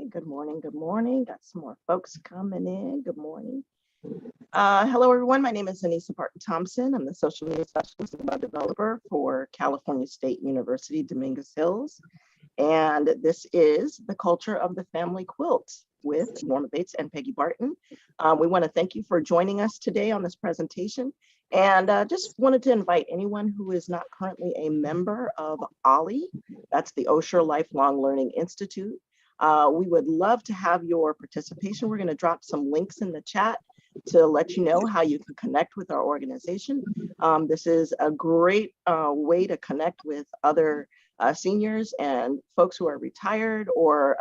Okay, good morning, good morning. Got some more folks coming in. Good morning. Hello, everyone. My name is Anissa Barton Thompson. I'm the social media specialist and web developer for California State University, Dominguez Hills. And this is the Culture of the Family Quilt with Norma Bates and Peggy Barton. We want to thank you for joining us today on this presentation. And just wanted to invite anyone who is not currently a member of OLLI, that's the Osher Lifelong Learning Institute. We would love to have your participation. We're going to drop some links in the chat to let you know how you can connect with our organization. This is a great way to connect with other seniors and folks who are retired or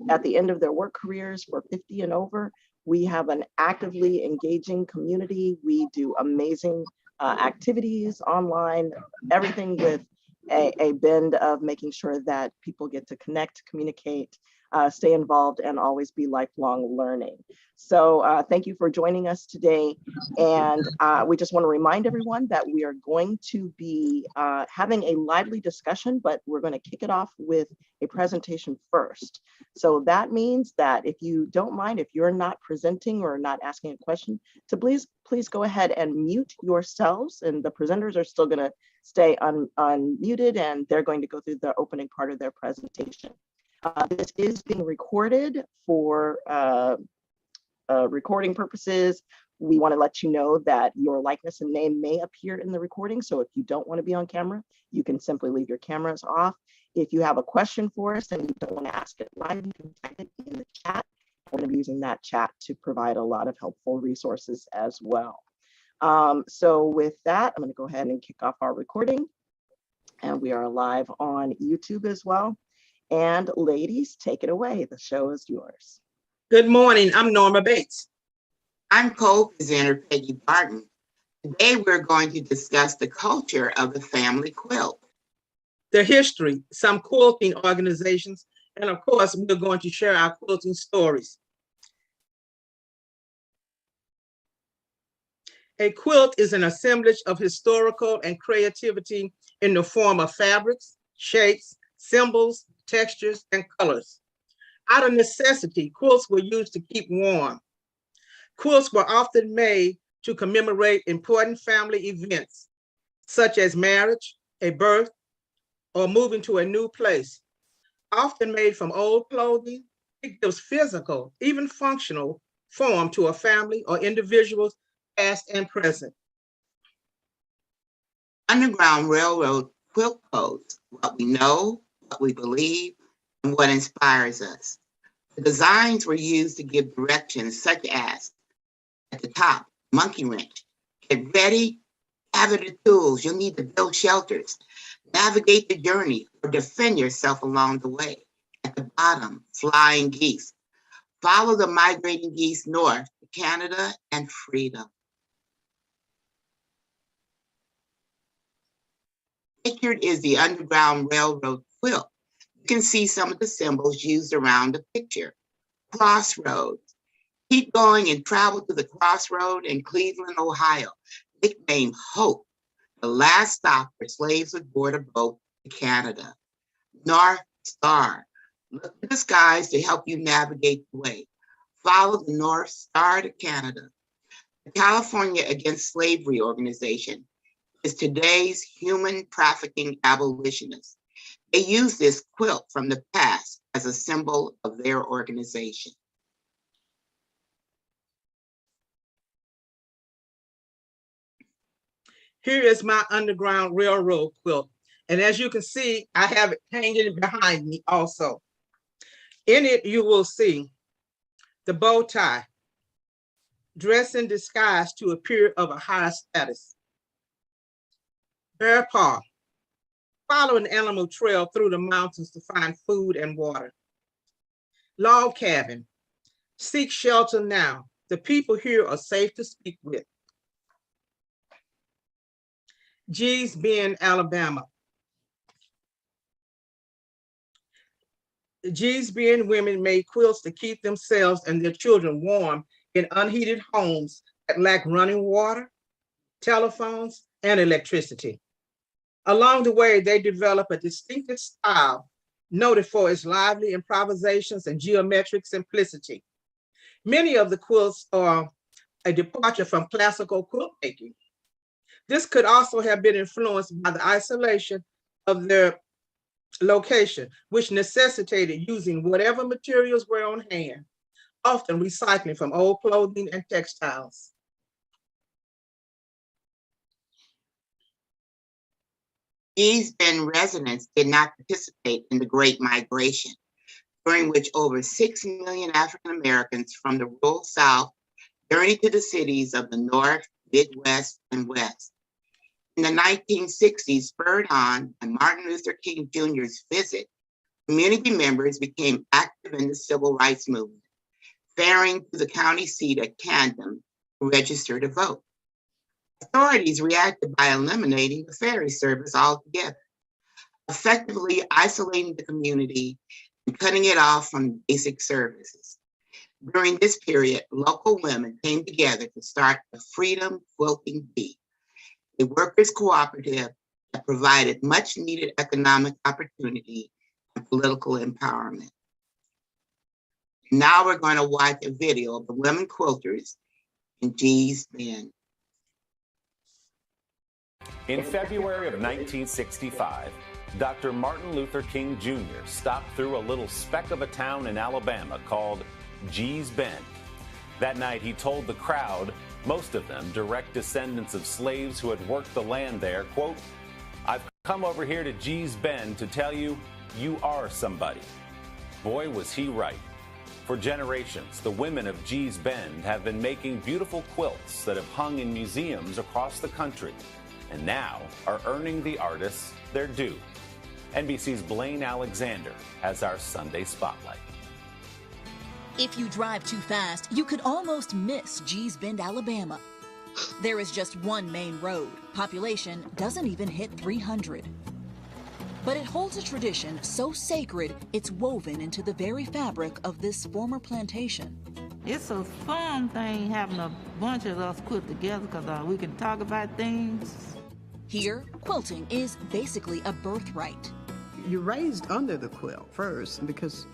at the end of their work careers for 50 and over. We have an actively engaging community. We do amazing activities online, everything with a bend of making sure that people get to connect, communicate, stay involved, and always be lifelong learning. So thank you for joining us today. And we just want to remind everyone that we are going to be having a lively discussion, but we're going to kick it off with a presentation first. So that means that if you don't mind, if you're not presenting or not asking a question, to please go ahead and mute yourselves, and the presenters are still going to stay unmuted, and they're going to go through the opening part of their presentation. This is being recorded for recording purposes. We want to let you know that your likeness and name may appear in the recording. So if you don't want to be on camera, you can simply leave your cameras off. If you have a question for us and you don't want to ask it live, you can type it in the chat. I'm going to be using that chat to provide a lot of helpful resources as well. So with that, I'm going to go ahead and kick off our recording. And we are live on YouTube as well. And ladies, take it away. The show is yours. Good morning. I'm Norma Bates. I'm co-presenter Peggy Barton. Today we're going to discuss the culture of the family quilt, The history, some quilting organizations, and of course, we're going to share our quilting stories. A quilt is an assemblage of historical and creativity in the form of fabrics, shapes, symbols, textures, and colors. Out of necessity, quilts were used to keep warm. Quilts were often made to commemorate important family events, such as marriage, a birth, or moving to a new place. Often made from old clothing, it gives physical, even functional form to a family or individuals, past and present. Underground Railroad quilt codes, what we know, what we believe, and what inspires us. The designs were used to give directions such as, at the top, monkey wrench, get ready, gather the tools you'll need to build shelters, navigate the journey, or defend yourself along the way. At the bottom, flying geese, follow the migrating geese north to Canada and freedom. Pictured is the Underground Railroad quilt. You can see some of the symbols used around the picture. Crossroads. Keep going and travel to the crossroad in Cleveland, Ohio, nicknamed Hope, the last stop where slaves would board a boat to Canada. North Star. Look to the skies to help you navigate the way. Follow the North Star to Canada. The California Against Slavery organization is today's human trafficking abolitionists. They use this quilt from the past as a symbol of their organization. Here is my Underground Railroad quilt. And as you can see, I have it hanging behind me also. In it, you will see the bow tie, dress in disguise to appear of a higher status. Bear paw, follow an animal trail through the mountains to find food and water. Log cabin, seek shelter now. The people here are safe to speak with. Gee's Bend, Alabama. The Gee's Bend women made quilts to keep themselves and their children warm in unheated homes that lack running water, telephones, and electricity. Along the way, they developed a distinctive style noted for its lively improvisations and geometric simplicity. Many of the quilts are a departure from classical quilt making. This could also have been influenced by the isolation of their location, which necessitated using whatever materials were on hand, often recycling from old clothing and textiles. Gee's Bend residents did not participate in the Great Migration, during which over 6 million African Americans from the rural South journeyed to the cities of the North, Midwest, and West. In the 1960s, spurred on by Martin Luther King Jr.'s visit, community members became active in the civil rights movement, faring to the county seat at Camden to register to vote. Authorities reacted by eliminating the ferry service altogether, effectively isolating the community and cutting it off from basic services. During this period, local women came together to start the Freedom Quilting Bee, a workers' cooperative that provided much needed economic opportunity and political empowerment. Now we're going to watch a video of the women quilters in Gee's Bend. In February of 1965, Dr. Martin Luther King Jr. stopped through a little speck of a town in Alabama called Gee's Bend. That night, he told the crowd, most of them direct descendants of slaves who had worked the land there, quote, "I've come over here to Gee's Bend to tell you, you are somebody." Boy, was he right. For generations, the women of Gee's Bend have been making beautiful quilts that have hung in museums across the country, and now are earning the artists their due. NBC's Blaine Alexander has our Sunday Spotlight. If you drive too fast, you could almost miss Gee's Bend, Alabama. There is just one main road. Population doesn't even hit 300. But it holds a tradition so sacred, it's woven into the very fabric of this former plantation. It's a fun thing having a bunch of us quilt together because we can talk about things. Here, quilting is basically a birthright. You're raised under the quilt first, because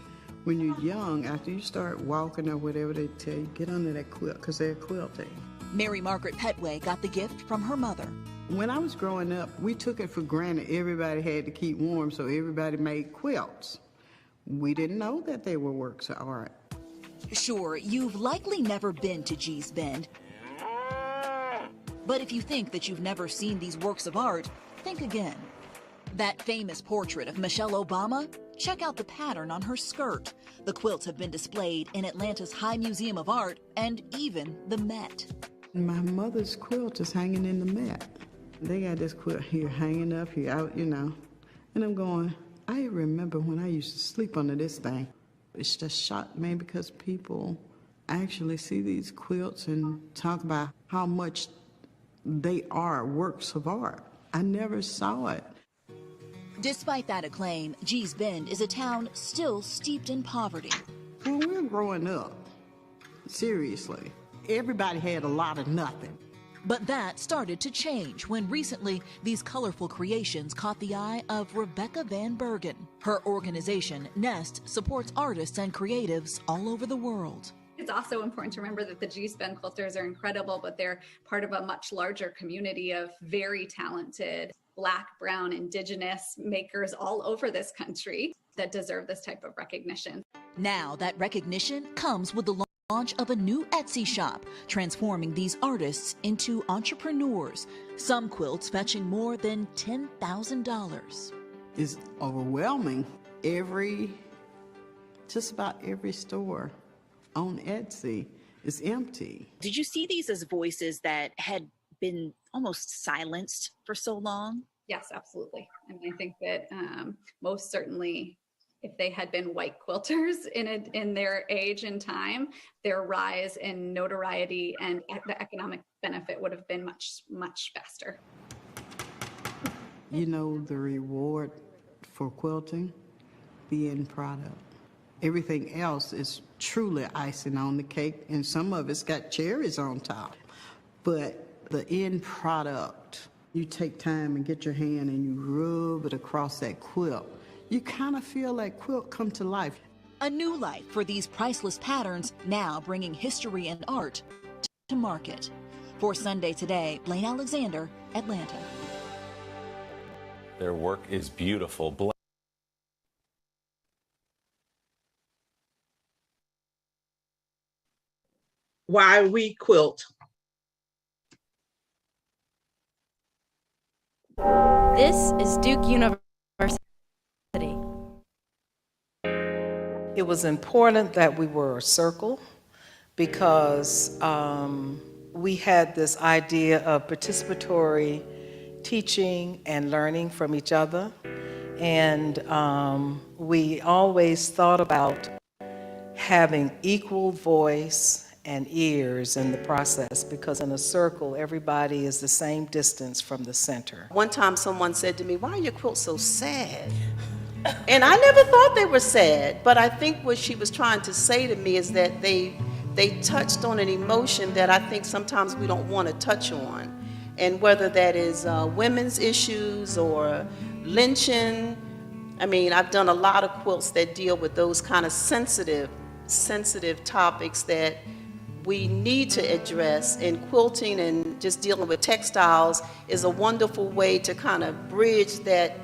when you're young, after you start walking or whatever they tell you, get under that quilt because they're quilting. Mary Margaret Petway got the gift from her mother. When I was growing up, we took it for granted everybody had to keep warm, so everybody made quilts. We didn't know that they were works of art. Sure, you've likely never been to Gee's Bend. But if you think that you've never seen these works of art, think again. That famous portrait of Michelle Obama? Check out the pattern on her skirt. The quilts have been displayed in Atlanta's High Museum of Art and even the Met. My mother's quilt is hanging in the Met. They got this quilt here hanging up here out, you know. And I'm going, I remember when I used to sleep under this thing. It's just shocked me because people actually see these quilts and talk about how much they are works of art. I never saw it. Despite that acclaim, Gee's Bend is a town still steeped in poverty. When we were growing up, seriously, everybody had a lot of nothing. But that started to change when recently these colorful creations caught the eye of Rebecca Van Bergen. Her organization, Nest, supports artists and creatives all over the world. It's also important to remember that the Gee's Bend quilters are incredible, but they're part of a much larger community of very talented Black, Brown, Indigenous makers all over this country that deserve this type of recognition. Now that recognition comes with the launch of a new Etsy shop, transforming these artists into entrepreneurs, some quilts fetching more than $10,000. It's overwhelming. Just about every store on Etsy is empty. Did you see these as voices that had been almost silenced for so long? Yes, absolutely. I mean, I think that most certainly, if they had been white quilters in their age and time, their rise in notoriety and the economic benefit would have been much, much faster. You know, the reward for quilting, the end product. Everything else is truly icing on the cake, and some of it's got cherries on top. But the end product, you take time and get your hand and you rub it across that quilt. you kind of feel like quilt come to life. A new life for these priceless patterns, now bringing history and art to market. For Sunday Today, Blaine Alexander, Atlanta. Their work is beautiful. Why We Quilt. This is Duke University. It was important that we were a circle because we had this idea of participatory teaching and learning from each other. And we always thought about having equal voice and ears in the process, because in a circle, everybody is the same distance from the center. One time someone said to me, "Why are your quilts so sad?" And I never thought they were sad, but I think what she was trying to say to me is that they touched on an emotion that I think sometimes we don't want to touch on. And whether that is women's issues or lynching, I mean, I've done a lot of quilts that deal with those kind of sensitive topics that we need to address. And quilting and just dealing with textiles is a wonderful way to kind of bridge that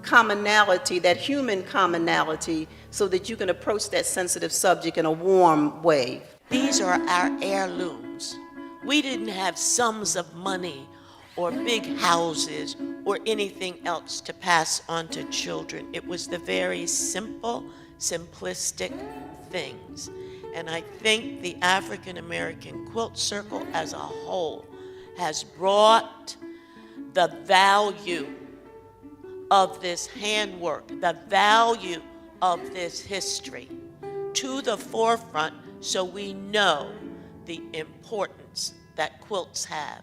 commonality, that human commonality, so that you can approach that sensitive subject in a warm way. These are our heirlooms. We didn't have sums of money or big houses or anything else to pass on to children. It was the very simple, simplistic things. And I think the African American Quilt Circle as a whole has brought the value of this handwork, the value of this history to the forefront, so we know the importance that quilts have.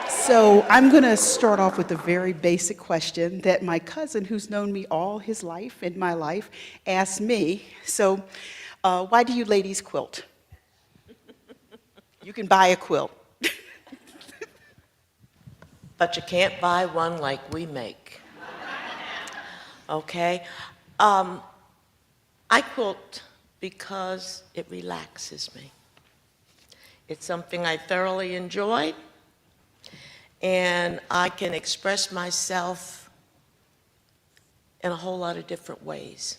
So I'm going to start off with a very basic question that my cousin, who's known me all his life, in my life, asked me. So why do you ladies quilt? You can buy a quilt. But you can't buy one like we make. Okay? I quilt because it relaxes me. It's something I thoroughly enjoy, and I can express myself in a whole lot of different ways.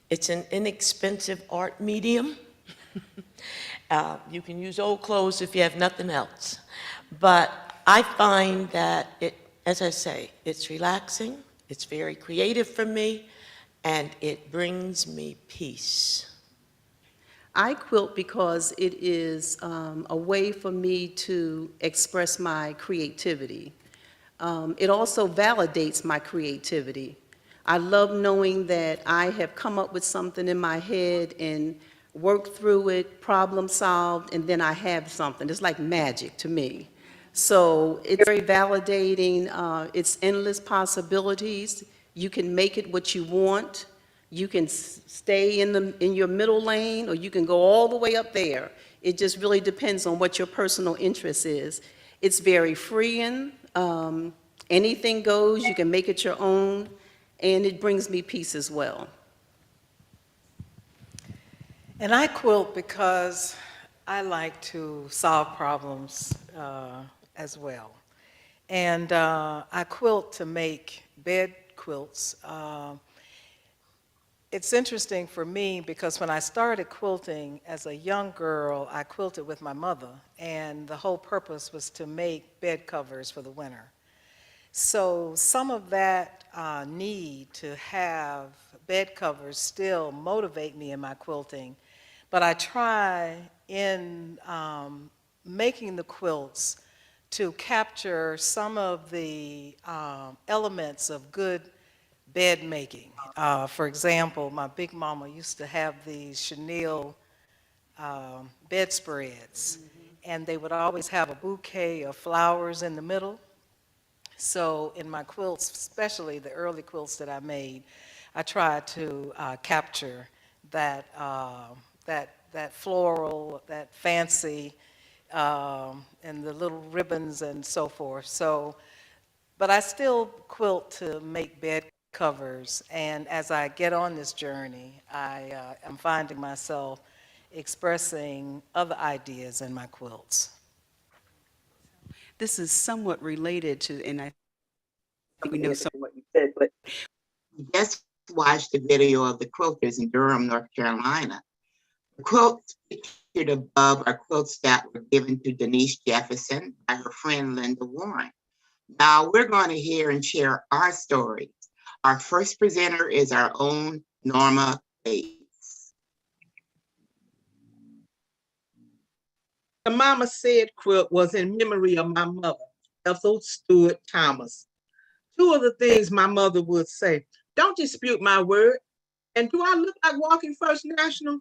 It's an inexpensive art medium. You can use old clothes if you have nothing else. But I find that it, as I say, it's relaxing, it's very creative for me, and it brings me peace. I quilt because it is a way for me to express my creativity. It also validates my creativity. I love knowing that I have come up with something in my head and worked through it, problem solved, and then I have something. It's like magic to me. So it's very validating. It's endless possibilities. You can make it what you want. You can stay in your middle lane, or you can go all the way up there. It just really depends on what your personal interest is. It's very freeing. Anything goes. You can make it your own, and it brings me peace as well. And I quilt because I like to solve problems as well. And I quilt to make bed quilts. It's interesting for me because when I started quilting as a young girl, I quilted with my mother, and the whole purpose was to make bed covers for the winter. So some of that need to have bed covers still motivate me in my quilting, but I try in making the quilts to capture some of the elements of good bed making. For example, my big mama used to have these chenille bedspreads, and they would always have a bouquet of flowers in the middle. So in my quilts, especially the early quilts that I made, I tried to capture that, that floral, that fancy, and the little ribbons and so forth. So But I still quilt to make bed covers, and as I get on this journey, I am finding myself expressing other ideas in my quilts. This is somewhat related to, and I think we know some. What you said, but Just watched the video of the quilters in Durham, North Carolina. The quilts pictured above are quilts that were given to Denise Jefferson by her friend Linda Warren. Now we're going to hear and share our stories. Our first presenter is our own Norma Bates. The Mama Said quilt was in memory of my mother, Ethel Stewart Thomas. Two of the things my mother would say: "Don't dispute my word," and "Do I look like Walking First National?"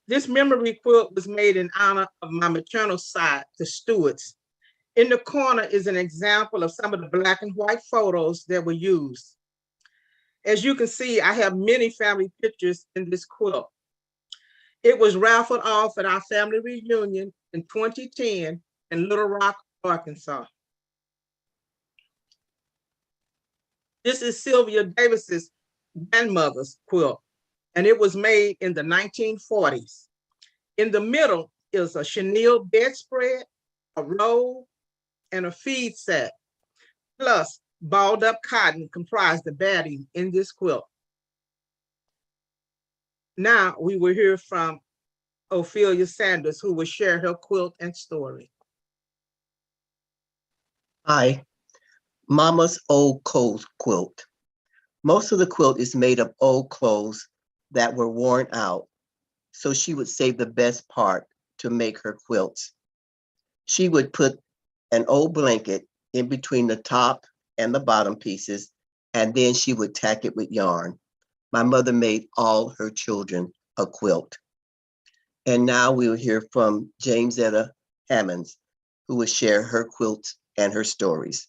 This memory quilt was made in honor of my maternal side, the Stewarts. In the corner is an example of some of the black and white photos that were used. As you can see, I have many family pictures in this quilt. It was raffled off at our family reunion in 2010 in Little Rock, Arkansas. This is Sylvia Davis's grandmother's quilt, and it was made in the 1940s. In the middle is a chenille bedspread, a robe, and a feed set, plus balled up cotton comprised the batting in this quilt. Now we will hear from Ophelia Sanders, who will share her quilt and story. Hi, Mama's Old Clothes Quilt. Most of the quilt is made of old clothes that were worn out, so she would save the best part to make her quilts. She would put an old blanket in between the top and the bottom pieces, and then she would tack it with yarn. My mother made all her children a quilt. And now we will hear from Jamesetta Hammonds, who will share her quilts and her stories.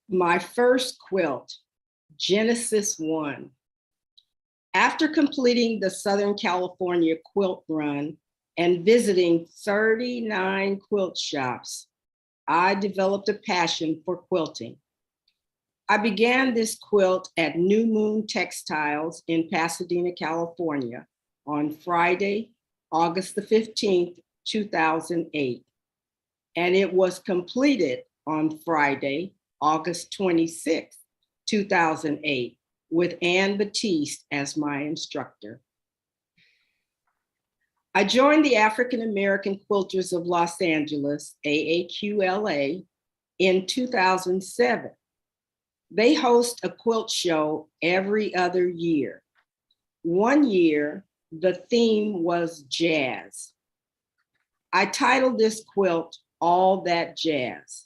My first quilt, Genesis 1. After completing the Southern California quilt run and visiting 39 quilt shops, I developed a passion for quilting. I began this quilt at New Moon Textiles in Pasadena, California on Friday, August the 15th, 2008. And it was completed on Friday, August 26th, 2008, with Ann Batiste as my instructor. I joined the African American Quilters of Los Angeles, AAQLA, in 2007. They host a quilt show every other year. One year, the theme was jazz. I titled this quilt, All That Jazz.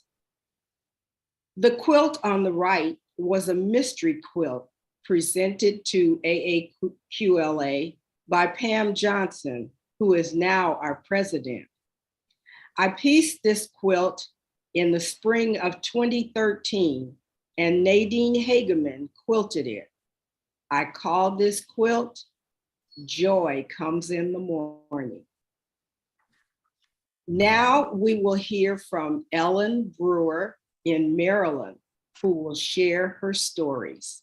The quilt on the right was a mystery quilt presented to AAQLA by Pam Johnson, who is now our president. I pieced this quilt in the spring of 2013, and Nadine Hageman quilted it. I called this quilt, Joy Comes in the Morning. Now we will hear from Ellen Brewer in Maryland, who will share her stories.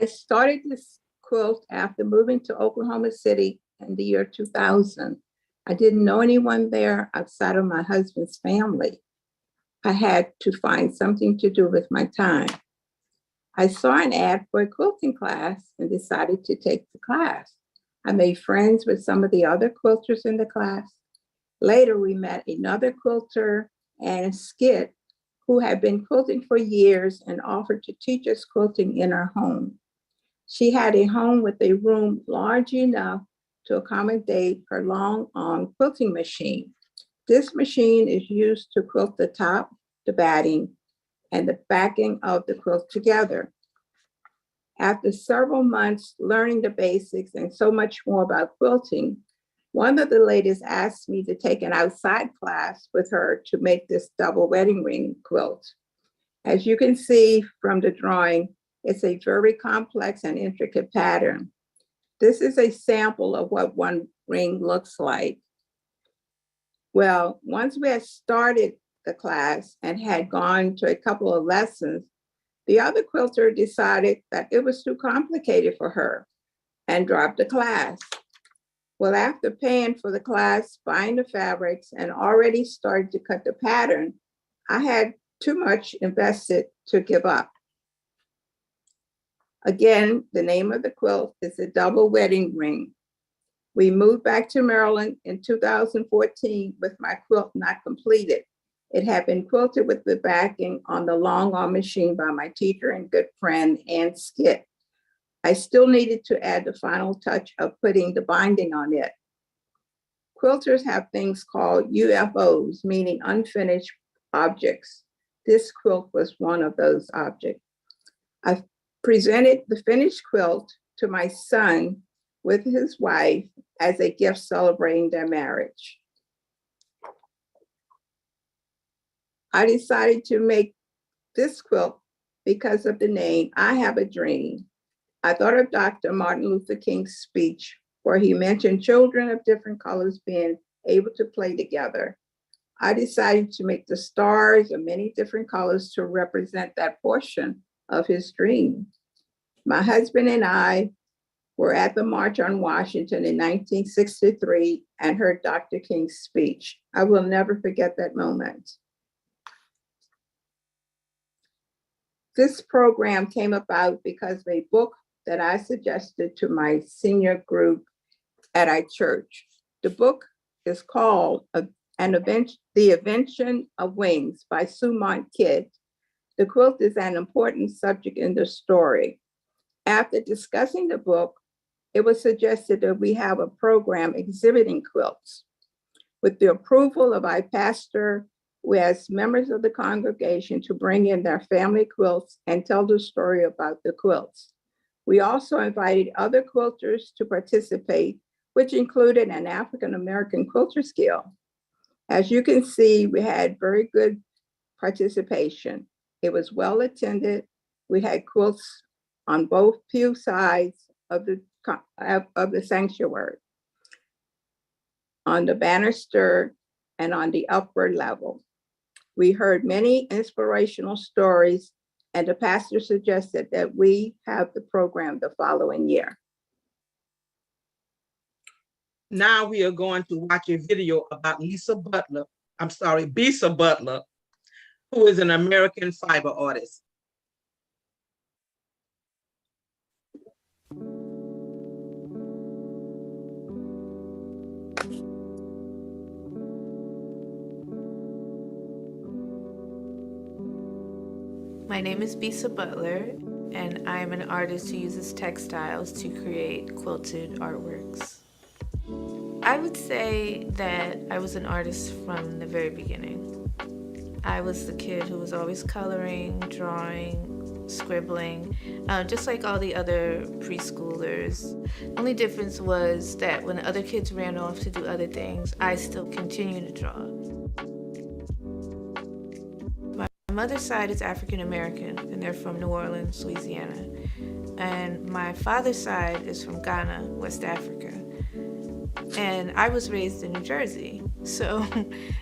I started this quilt after moving to Oklahoma City in the year 2000. I didn't know anyone there outside of my husband's family. I had to find something to do with my time. I saw an ad for a quilting class and decided to take the class. I made friends with some of the other quilters in the class. Later, we met another quilter and Skit who had been quilting for years and offered to teach us quilting in her home. She had a home with a room large enough to accommodate her long-arm quilting machine. This machine is used to quilt the top, the batting, and the backing of the quilt together. After several months learning the basics and so much more about quilting, one of the ladies asked me to take an outside class with her to make this double wedding ring quilt. As you can see from the drawing, it's a very complex and intricate pattern. This is a sample of what one ring looks like. Well, once we had started the class and had gone to a couple of lessons, the other quilter decided that it was too complicated for her and dropped the class. Well, after paying for the class, buying the fabrics, and already started to cut the pattern, I had too much invested to give up. Again, the name of the quilt is a double wedding ring. We moved back to Maryland in 2014 with my quilt not completed. It had been quilted with the backing on the long arm machine by my teacher and good friend, Ann Skip. I still needed to add the final touch of putting the binding on it. Quilters have things called UFOs, meaning unfinished objects. This quilt was one of those objects. I presented the finished quilt to my son with his wife as a gift celebrating their marriage. I decided to make this quilt because of the name, I Have a Dream. I thought of Dr. Martin Luther King's speech where he mentioned children of different colors being able to play together. I decided to make the stars of many different colors to represent that portion of his dream. My husband and I were at the March on Washington in 1963 and heard Dr. King's speech. I will never forget that moment. This program came about because of a book that I suggested to my senior group at our church. The book is called The Invention of Wings by Sumont Kidd. The quilt is an important subject in the story. After discussing the book, it was suggested that we have a program exhibiting quilts. With the approval of our pastor, we asked members of the congregation to bring in their family quilts and tell the story about the quilts. We also invited other quilters to participate, which included an African-American quilter skill. As you can see, we had very good participation. It was well attended. We had quilts on both pew sides of the sanctuary, on the banister and on the upper level. We heard many inspirational stories, and the pastor suggested that we have the program the following year. Now we are going to watch a video about Bisa Butler, who is an American fiber artist. My name is Bisa Butler, and I am an artist who uses textiles to create quilted artworks. I would say that I was an artist from the very beginning. I was the kid who was always coloring, drawing, scribbling, just like all the other preschoolers. The only difference was that when the other kids ran off to do other things, I still continued to draw. My mother's side is African American, and they're from New Orleans, Louisiana. And my father's side is from Ghana, West Africa. And I was raised in New Jersey. So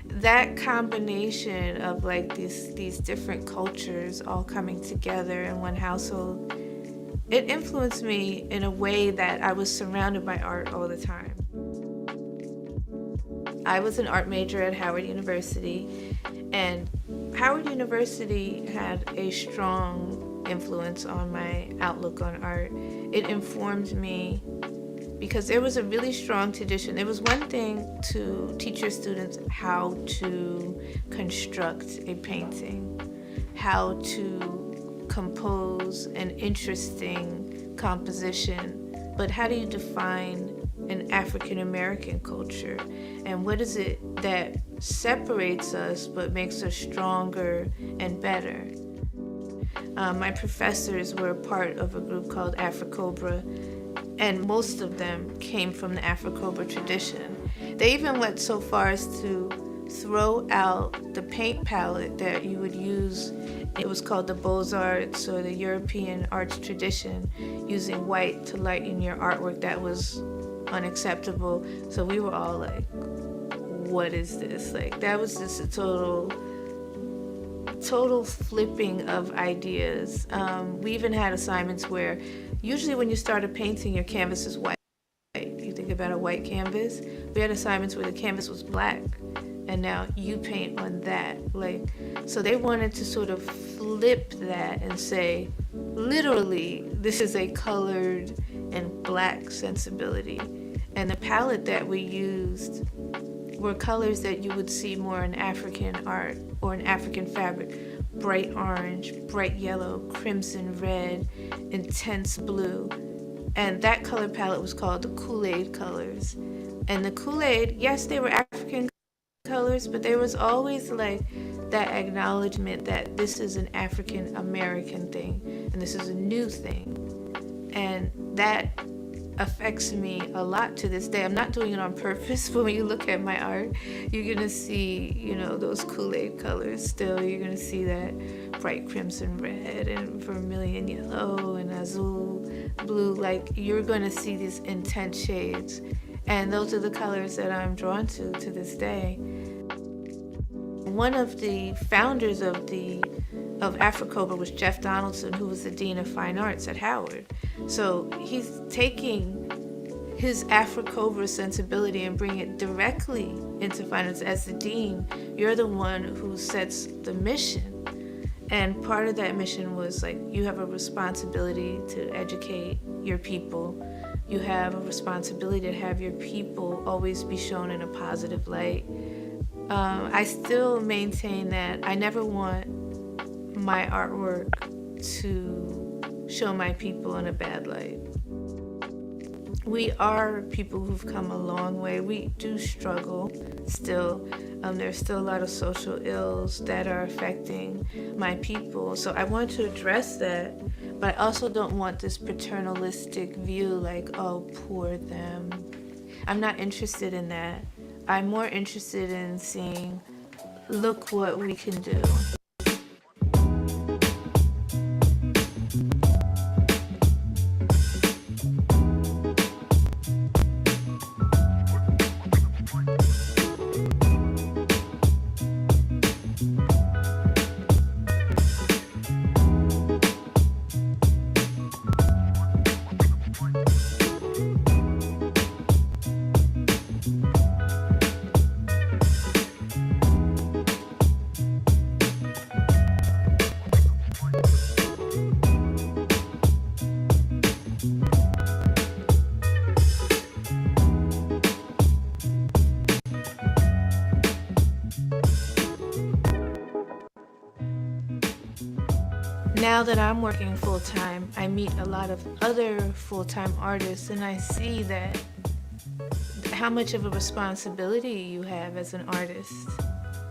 that combination of like these different cultures all coming together in one household, it influenced me in a way that I was surrounded by art all the time. I was an art major at Howard University, and Howard University had a strong influence on my outlook on art. It informed me because there was a really strong tradition. It was one thing to teach your students how to construct a painting, how to compose an interesting composition, but how do you define an African American culture? And what is it that separates us but makes us stronger and better? My professors were part of a group called Afro-Cobra, and most of them came from the Afro-Cobra tradition. They even went so far as to throw out the paint palette that you would use. It was called the Beaux-Arts, or the European arts tradition, using white to lighten your artwork. That was unacceptable. So we were all like, what is this? Like, that was just a total flipping of ideas. We even had assignments where usually when you start a painting, your canvas is white. You think about a white canvas. We had assignments where the canvas was black, and now you paint on that. Like, so they wanted to sort of flip that and say, literally, this is a colored and black sensibility. And the palette that we used were colors that you would see more in African art or in African fabric. Bright orange, bright yellow, crimson red, intense blue. And that color palette was called the Kool-Aid colors. And the Kool-Aid, yes, they were African colors, but there was always like that acknowledgement that this is an African American thing and this is a new thing. And that affects me a lot to this day. I'm not doing it on purpose, but when you look at my art, you're gonna see, you know, those Kool-Aid colors still. You're gonna see that bright crimson red and vermilion yellow and azul blue. Like, you're gonna see these intense shades. And those are the colors that I'm drawn to this day. One of the founders of Afrocover was Jeff Donaldson, who was the Dean of Fine Arts at Howard. So he's taking his Afrocover sensibility and bringing it directly into fine arts. As the Dean, you're the one who sets the mission. And part of that mission was like, you have a responsibility to educate your people. You have a responsibility to have your people always be shown in a positive light. I still maintain that I never want my artwork to show my people in a bad light. We are people who've come a long way. We do struggle still. There's still a lot of social ills that are affecting my people. So I want to address that, but I also don't want this paternalistic view like, oh, poor them. I'm not interested in that. I'm more interested in seeing, look what we can do. Now that I'm working full-time, I meet a lot of other full-time artists, and I see that how much of a responsibility you have as an artist.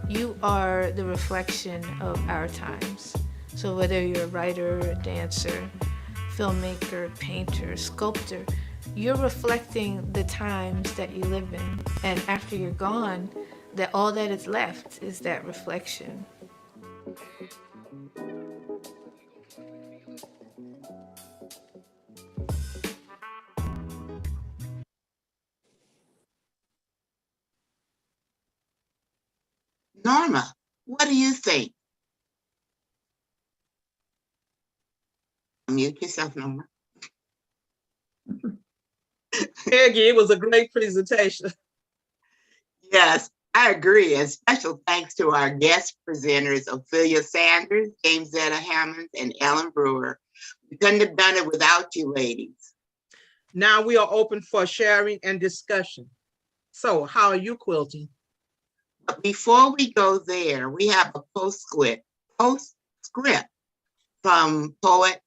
You are the reflection of our times. So whether you're a writer, a dancer, filmmaker, painter, sculptor, you're reflecting the times that you live in. And after you're gone, that all that is left is that reflection. Norma, what do you think? Mute yourself, Norma. Peggy, it was a great presentation. Yes, I agree. And special thanks to our guest presenters, Ophelia Sanders, James Zetta Hammonds, and Ellen Brewer. We couldn't have done it without you ladies. Now we are open for sharing and discussion. So how are you quilting? But before we go there, we have a postscript from poet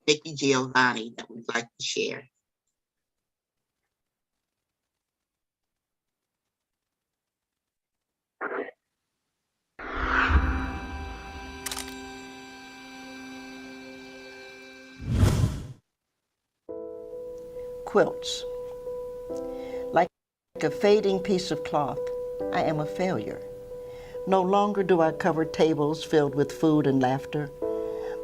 Vicky Giovanni that we'd like to share. Quilts. Like a fading piece of cloth, I am a failure. No longer do I cover tables filled with food and laughter.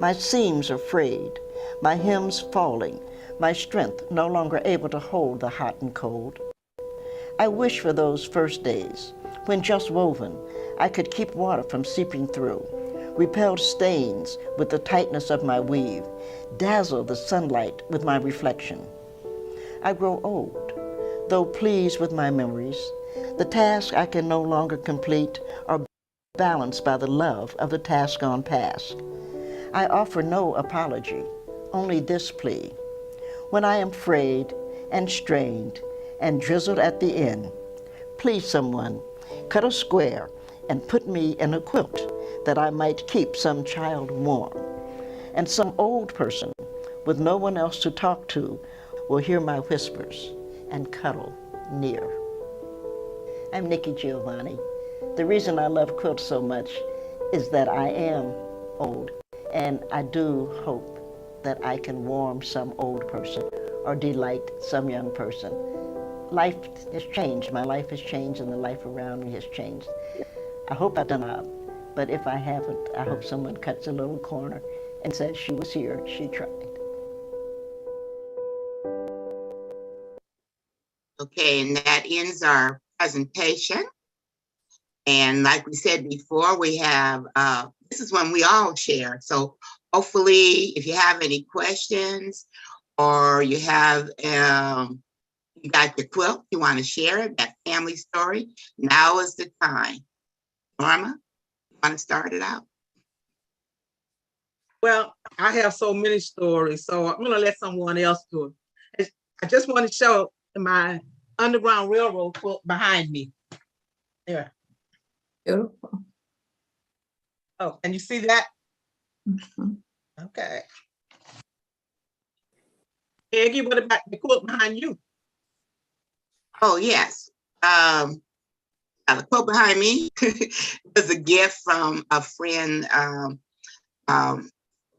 My seams are frayed, my hems falling, my strength no longer able to hold the hot and cold. I wish for those first days when, just woven, I could keep water from seeping through, repel stains with the tightness of my weave, dazzle the sunlight with my reflection. I grow old, though pleased with my memories. The tasks I can no longer complete are balanced by the love of the task gone past. I offer no apology, only this plea. When I am frayed and strained and drizzled at the end, please someone, cut a square and put me in a quilt that I might keep some child warm. And some old person with no one else to talk to will hear my whispers and cuddle near. I'm Nikki Giovanni. The reason I love quilts so much is that I am old, and I do hope that I can warm some old person or delight some young person. Life has changed. My life has changed, and the life around me has changed. I hope I've done a job, but if I haven't, I hope someone cuts a little corner and says she was here, she tried. Okay, and that ends our presentation. And like we said before, we have, this is when we all share. So hopefully if you have any questions or you have, you got your quilt, you want to share it, that family story, now is the time. Norma, you want to start it out? Well, I have so many stories, so I'm gonna let someone else do it. I just want to show my Underground Railroad quilt behind me. There. Beautiful. Oh, can you see that? Mm-hmm. Okay. Peggy, what about the quilt behind you? Oh, yes. The quilt behind me was a gift from a friend. Well,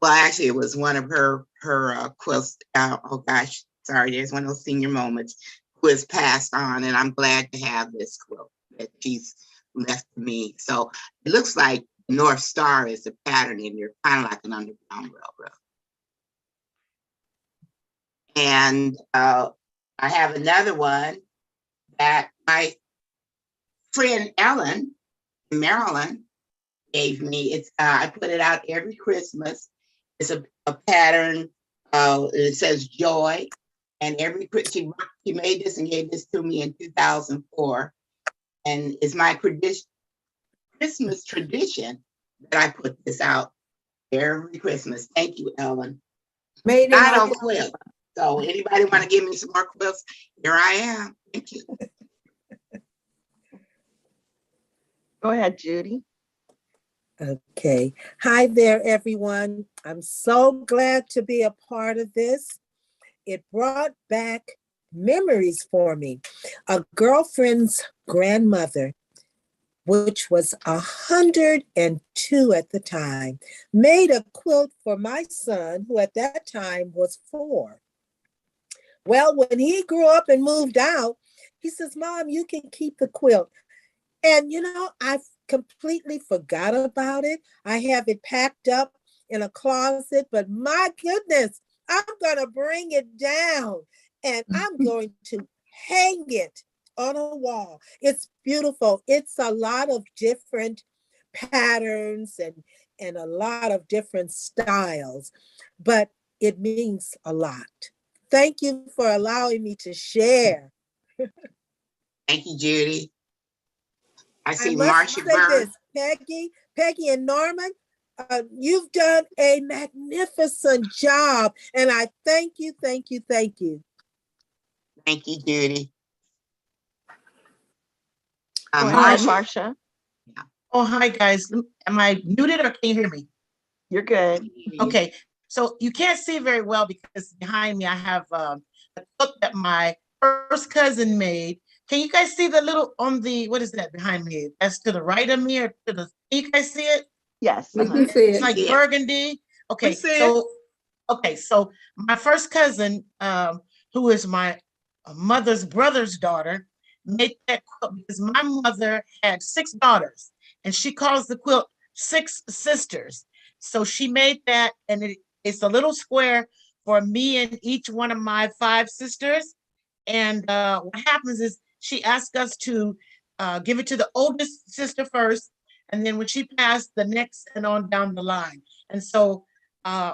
actually, it was one of her quilts. Oh gosh, sorry, there's one of those senior moments, who has passed on, and I'm glad to have this quilt that she's left me. So it looks like North Star is the pattern, and you're kind of like an Underground Railroad. And I have another one that my friend Ellen in Maryland gave me. It's I put it out every Christmas. It's a pattern. It says joy, and every Christmas she made this and gave this to me in 2004, and it's my Christmas tradition that I put this out every Christmas. Thank you, Ellen. Made I don't quilt, so anybody want to give me some more quilts? Here I am. Thank you. Go ahead, Judy. Okay. Hi there, everyone. I'm so glad to be a part of this. It brought back memories for me. A girlfriend's grandmother, which was 102 at the time, made a quilt for my son, who at that time was 4. Well, when he grew up and moved out, he says, Mom, you can keep the quilt. And, you know, I completely forgot about it. I have it packed up in a closet, but my goodness, I'm going to bring it down and I'm going to hang it on a wall. It's beautiful. It's a lot of different patterns and a lot of different styles, but it means a lot. Thank you for allowing me to share. Thank you, Judy. I see must Marcia say Bird. this, Peggy and Norman, you've done a magnificent job, and I thank you, thank you, thank you. Thank you, Judy. Go ahead, Marcia. Oh, hi, guys. Am I muted or can you hear me? You're good. Okay, so you can't see very well because behind me I have a quilt that my first cousin made. Can you guys see the little on the, what is that behind me? That's to the right of me or to the, can you guys see it? Yes. We can see it. It's like burgundy. Okay, so my first cousin, who is my mother's brother's daughter, made that quilt because my mother had 6 daughters and she calls the quilt Six Sisters. So she made that, and it's a little square for me and each one of my 5 sisters. And what happens is she asked us to give it to the oldest sister first, and then when she passed, the next and on down the line. And so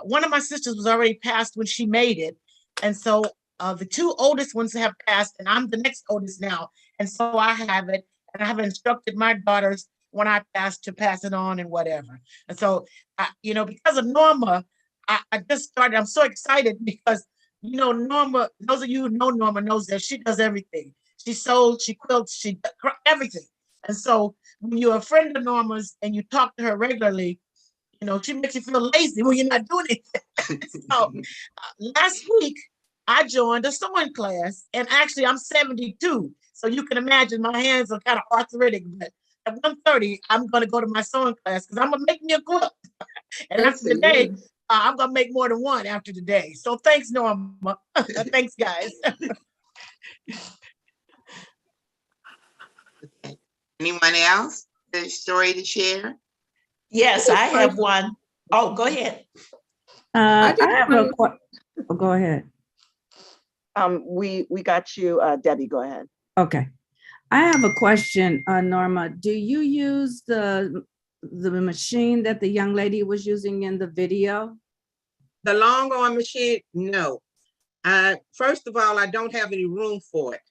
one of my sisters was already passed when she made it. And so the two oldest ones have passed, and I'm the next oldest now. And so I have it, and I have instructed my daughters when I pass to pass it on and whatever. And so, because of Norma, I just started, I'm so excited because, Norma, those of you who know Norma knows that she does everything. She sews, she quilts, she everything. And so when you're a friend of Norma's and you talk to her regularly, she makes you feel lazy when you're not doing it. So last week, I joined a sewing class, and actually I'm 72. So you can imagine my hands are kind of arthritic, but at 1:30, I'm going to go to my sewing class because I'm going to make me a quilt. And after today, I'm going to make more than one after today. So thanks, Norma. Thanks, guys. Okay. Anyone else? A story to share? Yes, I have one. Oh, go ahead. I have a go ahead. We got you, Debbie, go ahead. Okay. I have a question, Norma. Do you use the machine that the young lady was using in the video? The long arm machine, no. First of all, I don't have any room for it.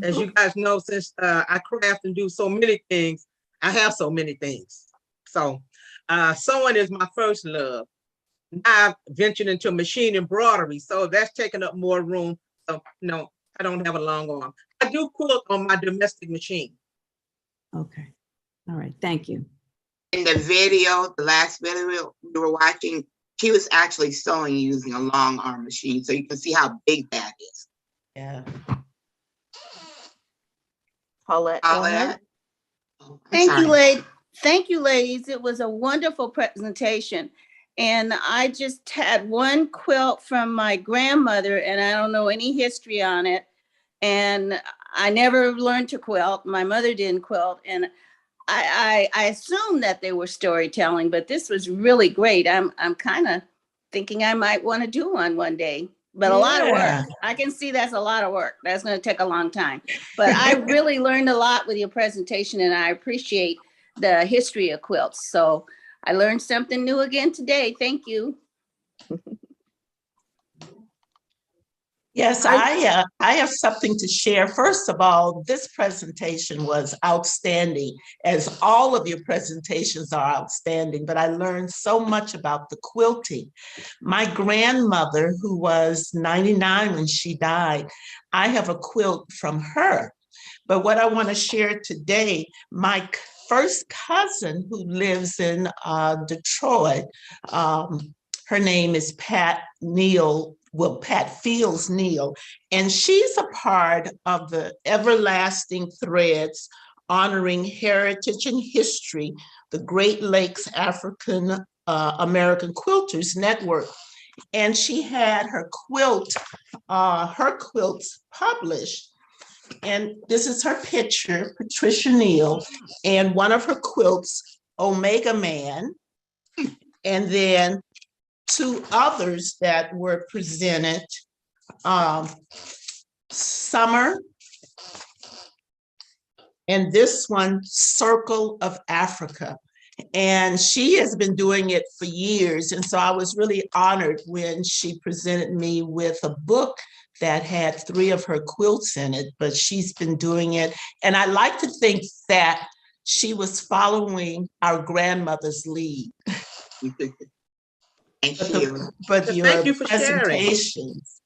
As you guys know, since I craft and do so many things, I have so many things. So sewing is my first love. I've ventured into machine embroidery, so that's taking up more room. So no, I don't have a long arm. I do quilt on my domestic machine. Okay. All right. Thank you. In the video, the last video we were watching, she was actually sewing using a long arm machine. So you can see how big that is. Yeah. Paulette, go ahead. Thank you, ladies. It was a wonderful presentation. And I just had one quilt from my grandmother, and I don't know any history on it. And I never learned to quilt. My mother didn't quilt. And I assumed that they were storytelling, but this was really great. I'm kind of thinking I might want to do one day. But a lot of work. I can see that's a lot of work. That's going to take a long time. But I really learned a lot with your presentation, and I appreciate the history of quilts. So I learned something new again today. Thank you. Yes, I have something to share. First of all, this presentation was outstanding, as all of your presentations are outstanding, but I learned so much about the quilting. My grandmother, who was 99 when she died, I have a quilt from her. But what I want to share today, my first cousin who lives in Detroit, her name is Pat Fields Neal, and she's a part of the Everlasting Threads honoring heritage and history, the Great Lakes African American Quilters Network. And she had her quilts published. And this is her picture, Patricia Neal, and one of her quilts, Omega Man, and then two others that were presented, Summer, and this one, Circle of Africa. And she has been doing it for years. And so I was really honored when she presented me with a book that had 3 of her quilts in it, but she's been doing it. And I like to think that she was following our grandmother's lead. But your presentations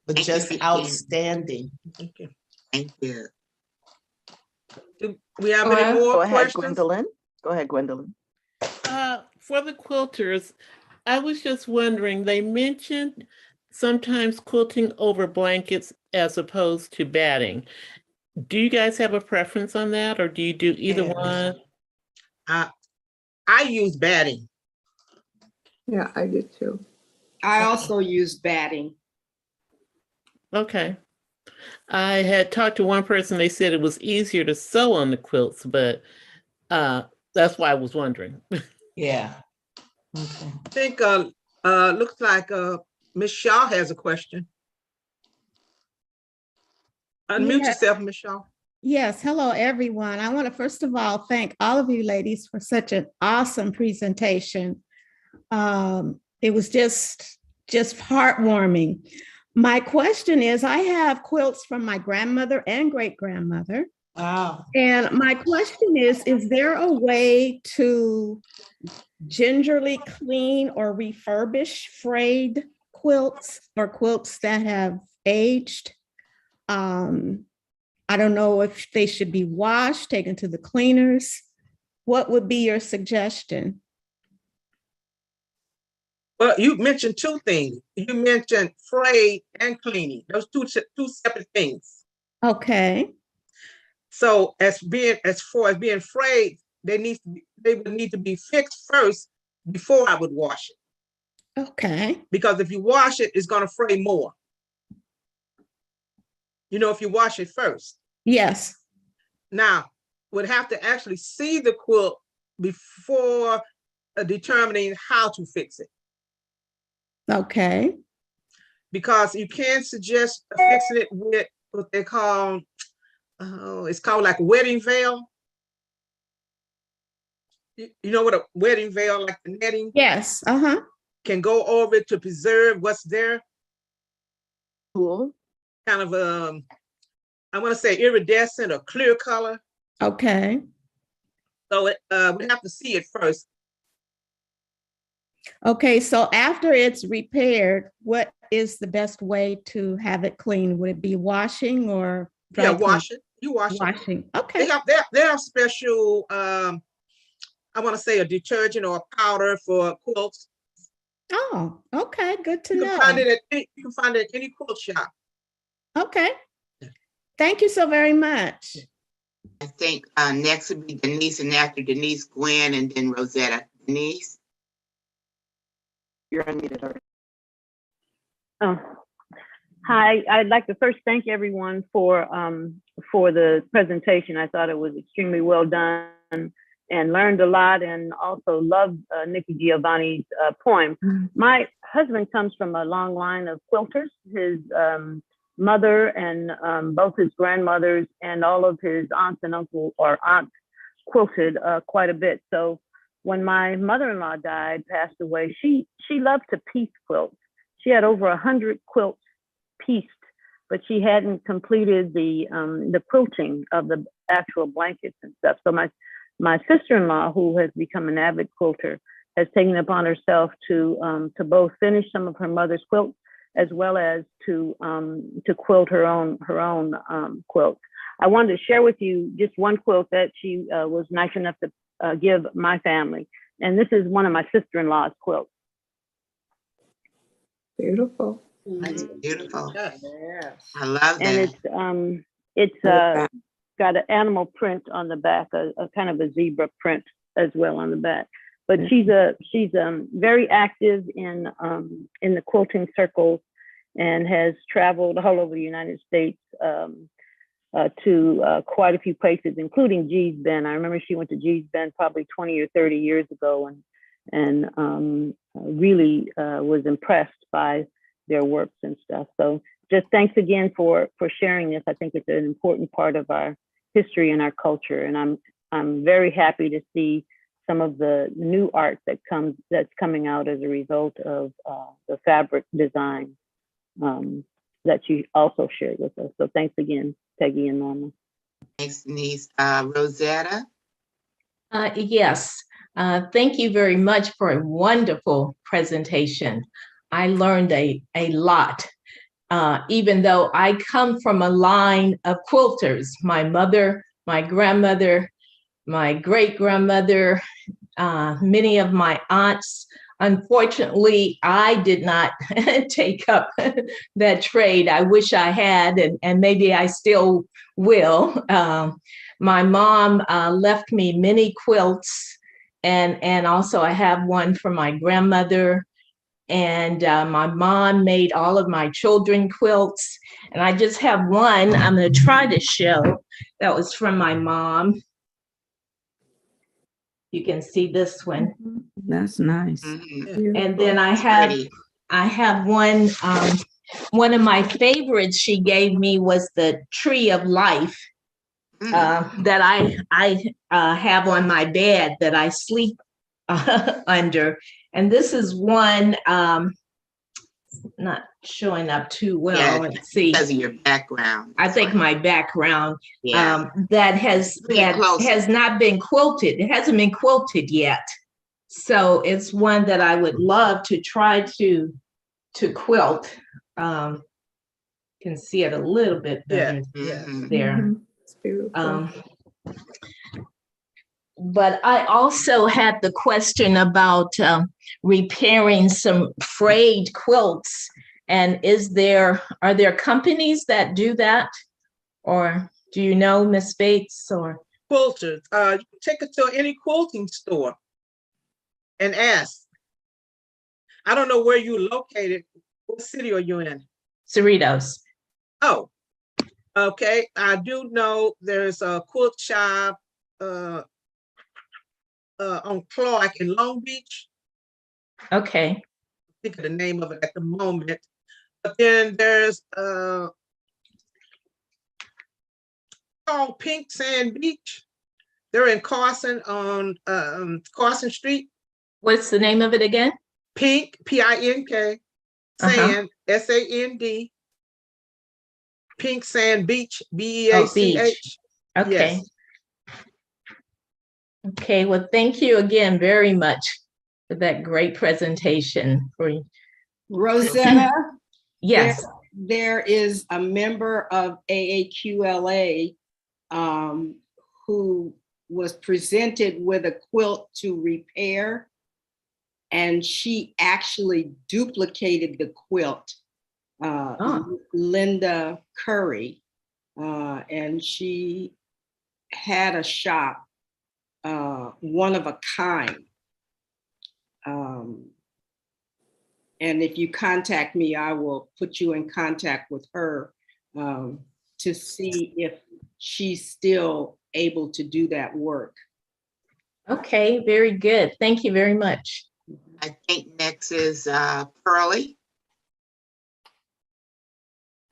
were just outstanding. Thank you. Thank you. Do we have any more Go ahead, questions? Gwendolyn. Go ahead, Gwendolyn. For the quilters, I was just wondering, they mentioned sometimes quilting over blankets as opposed to batting. Do you guys have a preference on that, or do you do either one? I use batting. Yeah, I do too. I also use batting. Okay. I had talked to one person, they said it was easier to sew on the quilts, but that's why I was wondering. Yeah. Okay. I think looks like Ms. Shaw has a question. Unmute yourself, Ms. Shaw. Yes, hello everyone. I want to first of all thank all of you ladies for such an awesome presentation. It was just heartwarming. My question is, I have quilts from my grandmother and great-grandmother. Wow. And my question is there a way to gingerly clean or refurbish frayed quilts or quilts that have aged? I don't know if they should be washed, taken to the cleaners. What would be your suggestion? Well, you mentioned two things. You mentioned frayed and cleaning. Those two separate things. Okay. So as far as being frayed, they would need to be fixed first before I would wash it. Okay. Because if you wash it, it's going to fray more. You know, if you wash it first. Yes. Now, would have to actually see the quilt before determining how to fix it. Okay. Because you can't suggest fixing it with what they call, it's called like a wedding veil. You know what a wedding veil, like the netting? Yes. Can go over it to preserve what's there. Cool. Kind of I want to say iridescent or clear color. Okay. So we have to see it first. Okay, so after it's repaired, what is the best way to have it clean? Would it be washing or dry clean? Wash it. You wash it. Washing. Okay. They have special I want to say a detergent or a powder for quilts. Oh, okay, good to know. You can find it at any quilt shop. Okay. Thank you so very much. I think next would be Denise, and after Denise, Gwen, and then Rosetta. Denise? You're unmuted already. Oh, hi. I'd like to first thank everyone for the presentation. I thought it was extremely well done and learned a lot, and also loved Nikki Giovanni's poem. My husband comes from a long line of quilters. His mother and both his grandmothers and all of his aunts and uncles or aunts quilted quite a bit. So when my mother-in-law died, passed away, she loved to piece quilt. She had over 100 quilts pieced, but she hadn't completed the quilting of the actual blankets and stuff. So my sister-in-law, who has become an avid quilter, has taken upon herself to both finish some of her mother's quilts as well as to quilt her own quilt. I wanted to share with you just one quilt that she was nice enough to give my family, and this is one of my sister-in-law's quilts. Beautiful. That's beautiful. Yes. I love that. And it's got an animal print on the back, a kind of a zebra print as well on the back. But she's very active in the quilting circles and has traveled all over the United States to quite a few places, including Gee's Bend. I remember she went to Gee's Bend probably 20 or 30 years ago and really was impressed by their works and stuff. So just thanks again for sharing this. I think it's an important part of our history and our culture, and I'm very happy to see some of the new art that's coming out as a result of the fabric design that you also shared with us. So thanks again, Peggy and Norma. Thanks, Denise. Rosetta? Yes, thank you very much for a wonderful presentation. I learned a lot, even though I come from a line of quilters. My mother, my grandmother, my great-grandmother, many of my aunts. Unfortunately, I did not take up that trade. I wish I had, and maybe I still will. My mom left me many quilts, and also I have one for my grandmother. And my mom made all of my children quilts. And I just have one I'm going to try to show that was from my mom. You can see this one. That's nice. And then I have one of my favorites she gave me was the Tree of Life. that I have on my bed that I sleep under. And this is one not showing up too well. Yeah, Let's see. because of your background. I think my background Yeah. that has not been quilted. It hasn't been quilted yet. So it's one that I would love to try to quilt. Can see it a little bit better there. It's beautiful. But I also had the question about repairing some frayed quilts. And are there companies that do that? Or do you know, Miss Bates? Or Quilters, you can take it to any quilting store and ask. I don't know where you're located. What city are you in? Cerritos. Oh, okay. I do know there's a quilt shop on Clark in Long Beach. Okay. Think of the name of it at the moment. But then there's called Pink Sand Beach. They're in Carson on Carson Street. What's the name of it again? Pink, P-I-N-K, Sand, S-A-N-D. Pink Sand Beach, B-E-A-C-H. Okay. Yes. Okay, well, thank you again very much for that great presentation. Rosetta? Yes. There is a member of AAQLA who was presented with a quilt to repair, and she actually duplicated the quilt, Linda Curry, and she had a shop, one of a kind. And if you contact me, I will put you in contact with her to see if she's still able to do that work. Okay, very good. Thank you very much. I think next is Pearlie.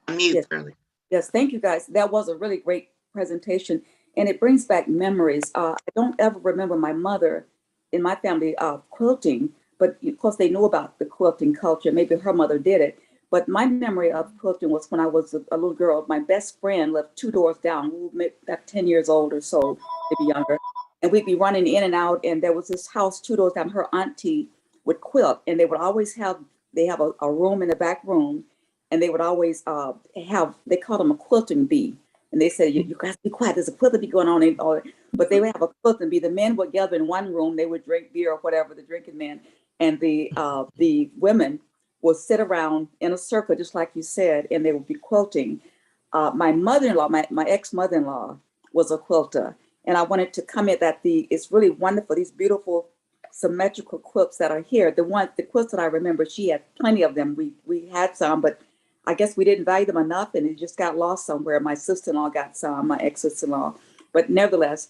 Unmute, Pearlie. Yes, thank you guys. That was a really great presentation, and it brings back memories. I don't ever remember my mother in my family quilting, but of course they knew about the quilting culture. Maybe her mother did it. But my memory of quilting was when I was a little girl. My best friend lived 2 doors down. We were maybe about 10 years old or so, maybe younger. And we'd be running in and out. And there was this house 2 doors down. Her auntie would quilt, and they would always have a room in the back room, and they would always they called them a quilting bee. And they said, you guys be quiet, there's a quilting bee going on. But they would have a quilting bee. The men would gather in one room, they would drink beer or whatever, the drinking men. And the women would sit around in a circle, just like you said, and they would be quilting. My mother-in-law, my ex-mother-in-law was a quilter. And I wanted to comment that it's really wonderful, these beautiful symmetrical quilts that are here. The quilts that I remember, she had plenty of them. We had some, but I guess we didn't value them enough, and it just got lost somewhere. My sister-in-law got some, my ex-sister-in-law. But nevertheless,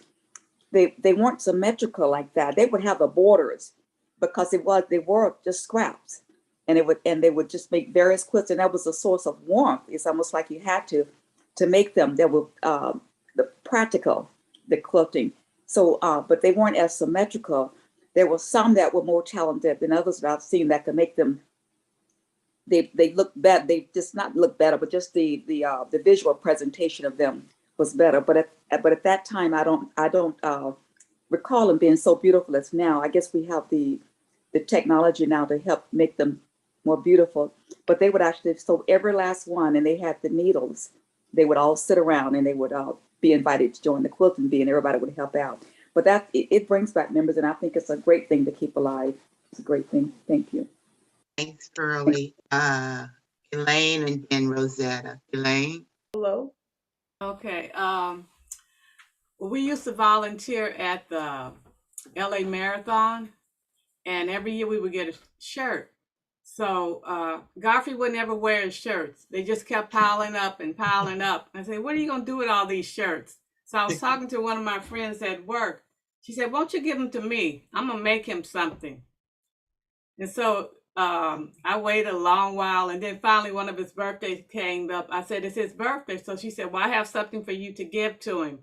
they weren't symmetrical like that. They would have the borders because they were just scraps. And they would just make various quilts, and that was a source of warmth. It's almost like you had to make them. They were the practical, the quilting. So, but they weren't as symmetrical. There were some that were more talented than others that I've seen that could make them. They look better. They just not look better, but just the visual presentation of them was better. But at that time, I don't recall them being so beautiful as now. I guess we have the technology now to help make them more beautiful. But they would actually sew every last one, and they had the needles. They would all sit around, and they would be invited to join the quilting bee, and everybody would help out. But it brings back memories, and I think it's a great thing to keep alive. It's a great thing. Thank you. Thanks, Pearlie. Elaine and then Rosetta. Elaine? Hello. Okay. We used to volunteer at the LA Marathon, and every year we would get a shirt. So Godfrey would never wear his shirts. They just kept piling up and piling up. I said, what are you going to do with all these shirts? So I was talking to one of my friends at work. She said, won't you give them to me? I'm going to make him something. And so I waited a long while, and then finally one of his birthdays came up. I said, it's his birthday. So she said, well, I have something for you to give to him.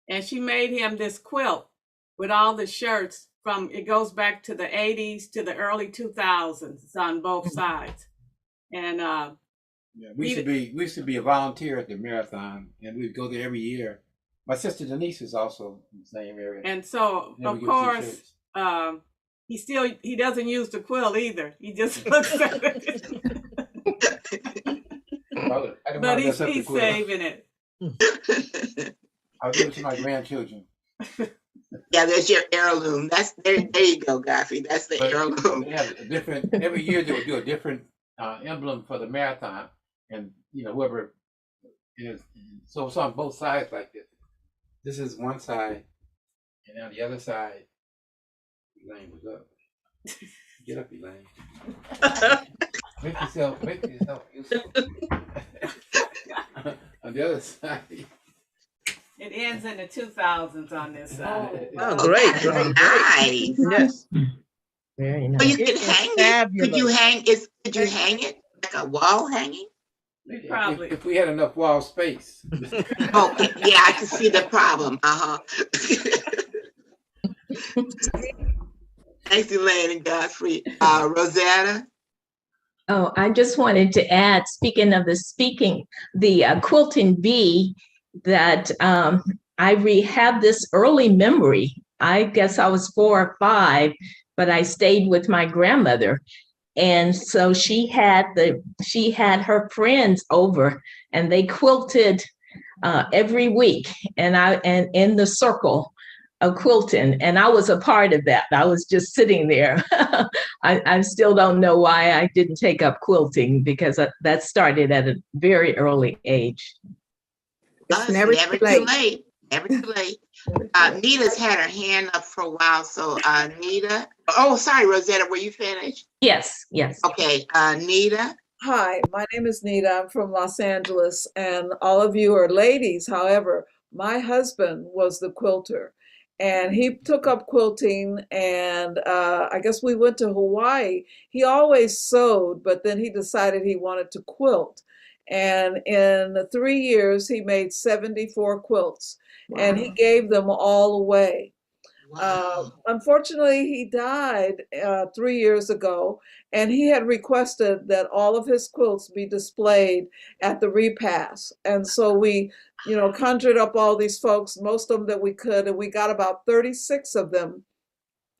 and she made him this quilt with all the shirts from, it goes back to the 80s to the early 2000s. It's on both sides. And yeah, we used to be a volunteer at the marathon, and we'd go there every year. My sister Denise is also in the same area. And so, of course, he doesn't use the quilt either. He just looks at it. But he's saving it. I'll give it to my grandchildren. Yeah, there's your heirloom. There you go, Godfrey. That's the heirloom. They have a different, every year they would do a different emblem for the marathon, and whoever is, so it's on both sides like this. This is one side, and on the other side, Elaine was up. Get up, Elaine. Make yourself useful. On the other side. It ends in the 2000s on this side. Oh, great. Nice. Yes. Very nice. So you can hang it. Could you hang it like a wall hanging? Probably. If we had enough wall space. Okay, yeah, I can see the problem. Thanks, Elaine and Godfrey. Rosetta? Oh, I just wanted to add, speaking of the quilting bee, that I have this early memory. I guess I was 4 or 5, but I stayed with my grandmother. And so she had her friends over, and they quilted every week, and in the circle of quilting, and I was a part of that. I was just sitting there. I still don't know why I didn't take up quilting, because that started at a very early age. It's never too late. Never too late. Nita's had her hand up for a while, so Nita. Oh, sorry, Rosetta, were you finished? Yes. Okay, Nita. Hi, my name is Nita. I'm from Los Angeles, and all of you are ladies. However, my husband was the quilter, and he took up quilting, and I guess we went to Hawaii. He always sewed, but then he decided he wanted to quilt. And in 3 years, he made 74 quilts. Wow. And he gave them all away. Wow. Unfortunately, he died 3 years ago, and he had requested that all of his quilts be displayed at the repast. And so we, conjured up all these folks, most of them that we could, and we got about 36 of them.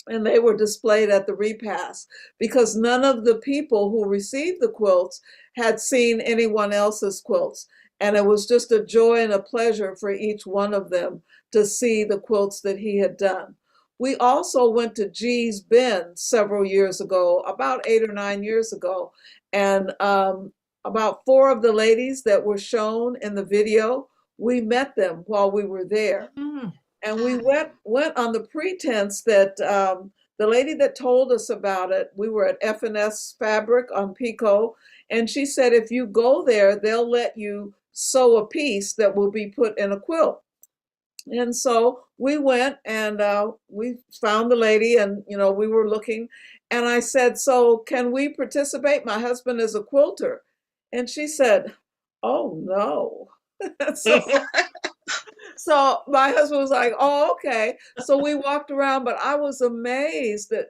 And they were displayed at the repast, because none of the people who received the quilts had seen anyone else's quilts. And it was just a joy and a pleasure for each one of them to see the quilts that he had done. We also went to G's Bend several years ago, about 8 or 9 years ago. And about 4 of the ladies that were shown in the video, we met them while we were there. Mm. And we went on the pretense that the lady that told us about it, we were at F&S Fabric on Pico, and she said, if you go there, they'll let you sew a piece that will be put in a quilt. And so we went, and we found the lady, and we were looking, and I said, so can we participate? My husband is a quilter. And she said, oh no. So my husband was like, oh, okay. So we walked around, but I was amazed that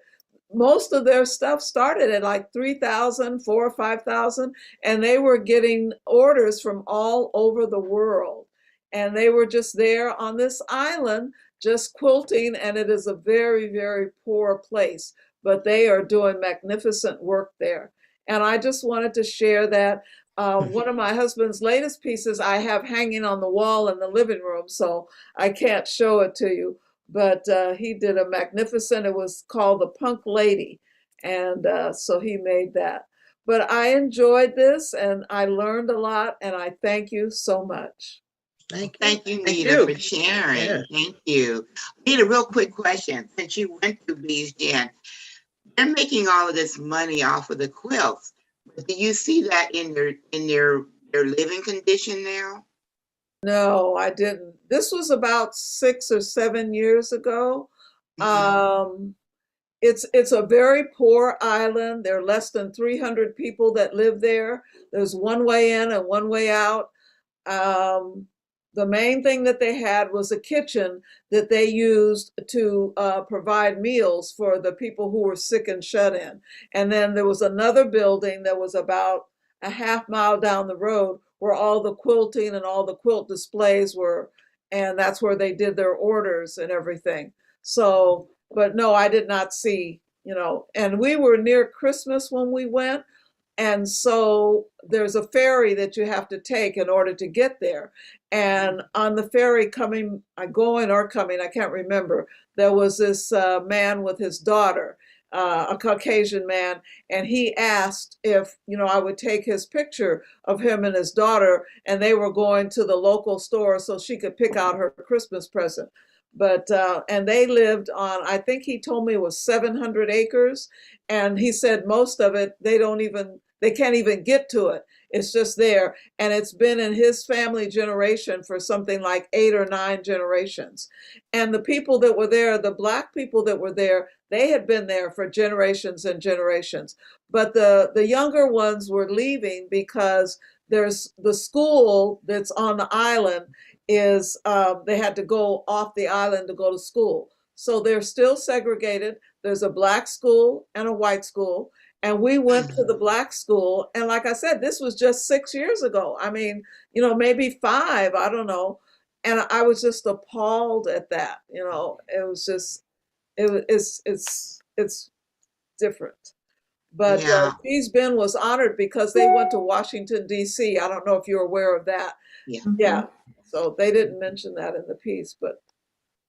most of their stuff started at like 3,000, 4,000 or 5,000, and they were getting orders from all over the world. And they were just there on this island, just quilting, and it is a very, very poor place, but they are doing magnificent work there. And I just wanted to share that. One of my husband's latest pieces I have hanging on the wall in the living room, so I can't show it to you. But he did a magnificent, it was called The Punk Lady. And so he made that. But I enjoyed this, and I learned a lot, and I thank you so much. Thank you, Nita, for sharing. Yeah. Thank you. Nita, real quick question. Since you went to Bees Gen, they're making all of this money off of the quilts. Do you see that in their living condition now? No, I didn't. This was about 6 or 7 years ago. Mm-hmm. It's a very poor island. There are less than 300 people that live there. There's one way in and one way out. the main thing that they had was a kitchen that they used to provide meals for the people who were sick and shut in. And then there was another building that was about a half-mile down the road where all the quilting and all the quilt displays were, and that's where they did their orders and everything. So, but no, I did not see, and we were near Christmas when we went. And so there's a ferry that you have to take in order to get there. And on the ferry going or coming, I can't remember, there was this man with his daughter, a Caucasian man, and he asked if, I would take his picture of him and his daughter, and they were going to the local store so she could pick out her Christmas present. But, and they lived on, I think he told me it was 700 acres. And he said most of it, they can't even get to it. It's just there. And it's been in his family generation for something like 8 or 9 generations. And the people that were there, the Black people that were there, they had been there for generations and generations. But the younger ones were leaving because there's the school that's on the island is they had to go off the island to go to school. So they're still segregated. There's a Black school and a white school. And we went to the Black school. And like I said, this was just 6 years ago. I mean, maybe 5, I don't know. And I was just appalled at that. It was just, it's different. But Gee's Ben was honored because they went to Washington, D.C. I don't know if you're aware of that. Yeah. So they didn't mention that in the piece, but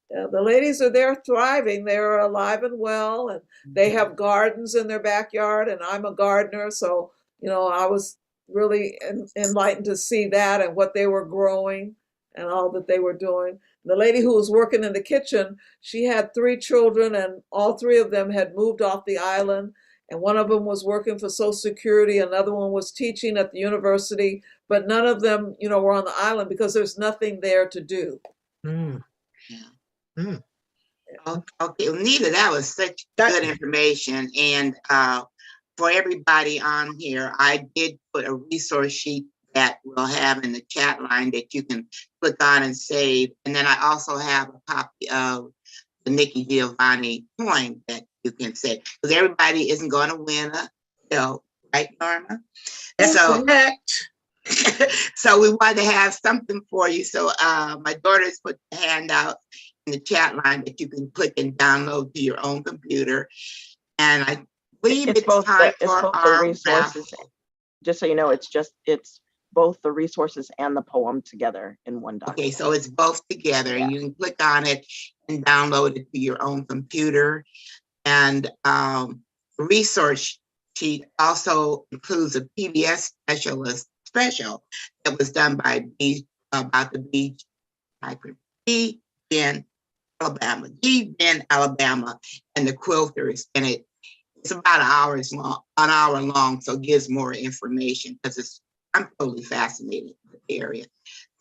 yeah, the ladies are there thriving. They're alive and well, and they have gardens in their backyard, and I'm a gardener. So, I was really enlightened to see that and what they were growing and all that they were doing. The lady who was working in the kitchen, she had 3 children, and all 3 of them had moved off the island. And one of them was working for Social Security. Another one was teaching at the university, but none of them, were on the island because there's nothing there to do. Mm. Okay, Nita, that was such good information. And for everybody on here, I did put a resource sheet that we'll have in the chat line that you can click on and save. And then I also have a copy of the Nikki Giovanni coin that you can save, because everybody isn't going to win right, Norma? That's so correct. So we wanted to have something for you. So my daughter's put the handout in the chat line that you can click and download to your own computer. And I believe it's both time for our resources. Just so you know, it's both the resources and the poem together in one document. Okay, so it's both together, and you can click on it and download it to your own computer. And the resource sheet also includes a PBS special that was done by about the beach in Alabama, Alabama, and the quilters. And it's about an hour long, so it gives more information because I'm totally fascinated with the area.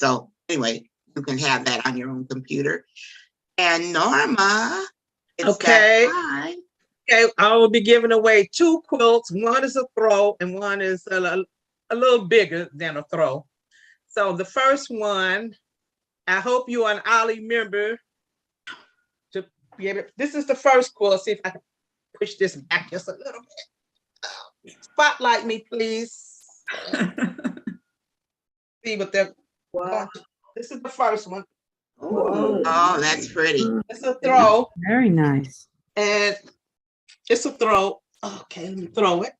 So anyway, you can have that on your own computer. And Norma, okay, I will be giving away 2 quilts. One is a throw and one is a little bigger than a throw. So the first one, I hope you are an Olli member to be able. This is the first quilt. See if I can push this back just a little bit. Spotlight me, please. See what they're. Wow. This is the first one. Oh, that's pretty. It's a throw. Very nice. And it's a throw. Okay, let me throw it.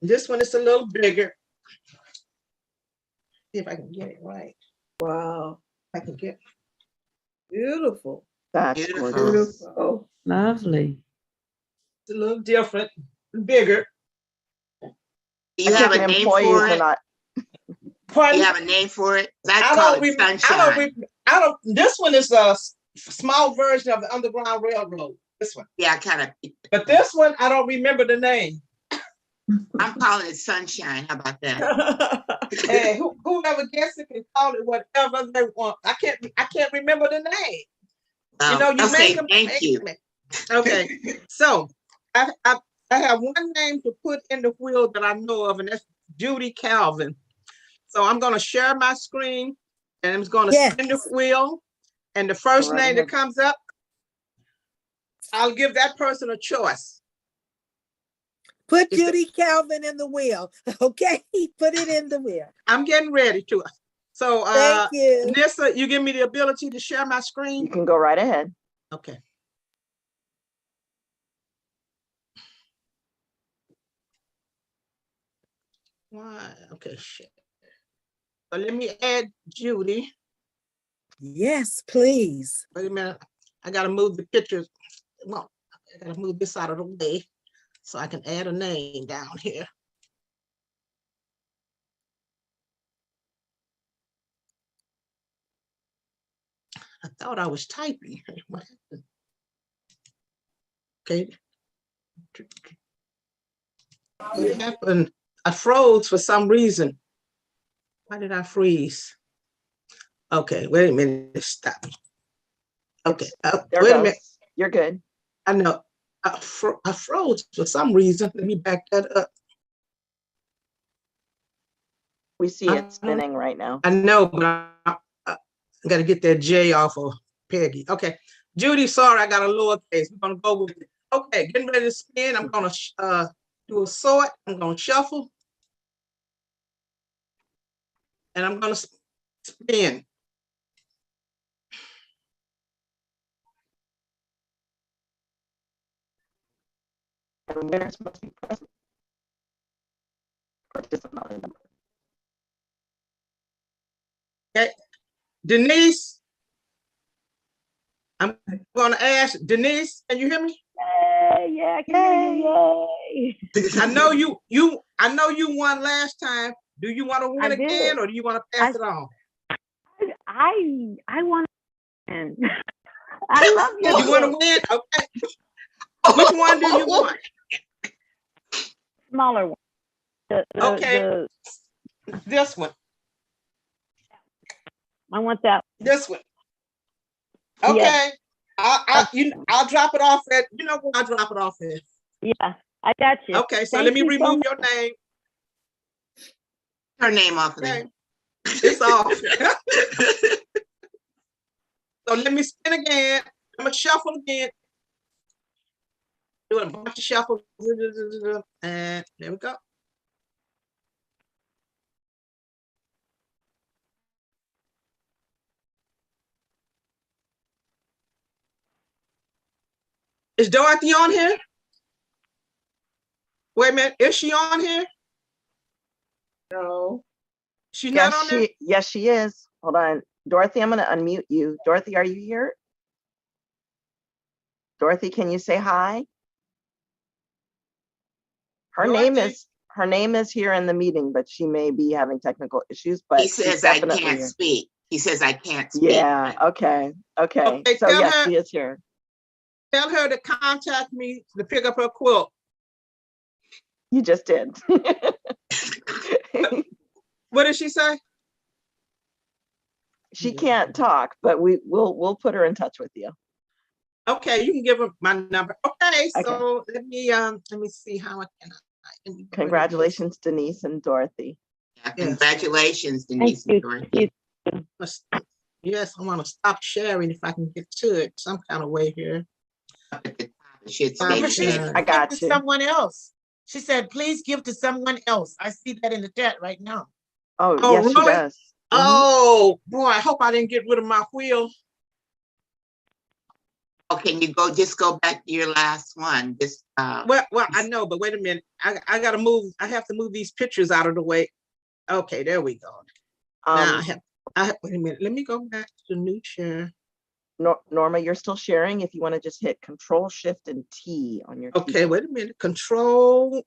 This one is a little bigger. See if I can get it right. Wow. I can get it. Beautiful. That's beautiful. Lovely. It's a little different, bigger. Do you have a name for it? Pardon? You have a name for it? I call it Sunshine. I don't. This one is a small version of the Underground Railroad. This one. Yeah, I kind of. But this one, I don't remember the name. I'm calling it Sunshine. How about that? Hey, whoever gets it can call it whatever they want. I can't remember the name. You make them. Thank you. Okay, so I have one name to put in the wheel that I know of, and that's Judy Calvin. So I'm going to share my screen and I'm going to Yes. spin the wheel. And the first Go right name that ahead. comes up, I'll give that person a choice. Put Judy Calvin in the wheel. Okay, put it in the wheel. I'm getting ready to. So, Thank you. Nissa, you give me the ability to share my screen? You can go right ahead. Okay. Why? Okay, shit. So let me add Judy. Yes, please. Wait a minute. I got to move the pictures. Well, I got to move this out of the way so I can add a name down here. I thought I was typing. What happened? Okay. What happened? I froze for some reason. Why did I freeze? Okay, wait a minute. Stop. Okay. There Wait a goes. minute. You're good. I know. I froze for some reason. Let me back that up. We see it spinning right now. I know, but I got to get that J off of Peggy. Okay. Judy, sorry, I got a lowercase. We're going to go with it. Okay, getting ready to spin. I'm going to do a sort. I'm going to shuffle. And I'm going to spin. And winners must be present. Participant number. Okay. Denise, I'm going to ask Denise, can you hear me? Yeah, I can hear you. Yay. I know you won last time. Do you want to win again or do you want to pass it on? I want to win. I love you. You want to win? Okay. Which one do you want? Smaller one. Okay. This one. I want that. This one. Okay. Yes. I'll drop it off at, I'll drop it off at. Yeah, I got you. Okay, so Thank let me you so remove much. your name. Her name off of Okay. there. It's off. So let me spin again. I'm gonna shuffle again. Do a bunch of shuffles. And there we go. Is Dorothy on here? Wait a minute, is she on here? No. She's not Yes, on there? yes, she is. Hold on. Dorothy, I'm going to unmute you. Dorothy, are you here? Dorothy, can you say hi? Her name is here in the meeting, but she may be having technical issues, but He she's says I definitely can't here. speak. He says I can't speak. Yeah, okay. Okay, So tell yes, her- she is here. Tell her to contact me to pick up her quilt. You just did. What did she say? She can't talk, but we'll put her in touch with you. Okay, you can give her my number. Okay, so let me see how I can. Congratulations, Denise and Dorothy. Yeah, congratulations, Denise and Dorothy. Yes, I want to stop sharing if I can get to it some kind of way here. I got to someone else. She said, please give to someone else. I see that in the chat right now. Oh, yes, really? she does. Oh, boy, I hope I didn't get rid of my wheel. Oh, can you just go back to your last one? Well, I know, but wait a minute. I gotta move. I have to move these pictures out of the way. Okay, there we go. Now wait a minute. Let me go back to the new share. Norma, you're still sharing. If you want to just hit Control Shift and T on your Okay, keyboard. wait a minute. Control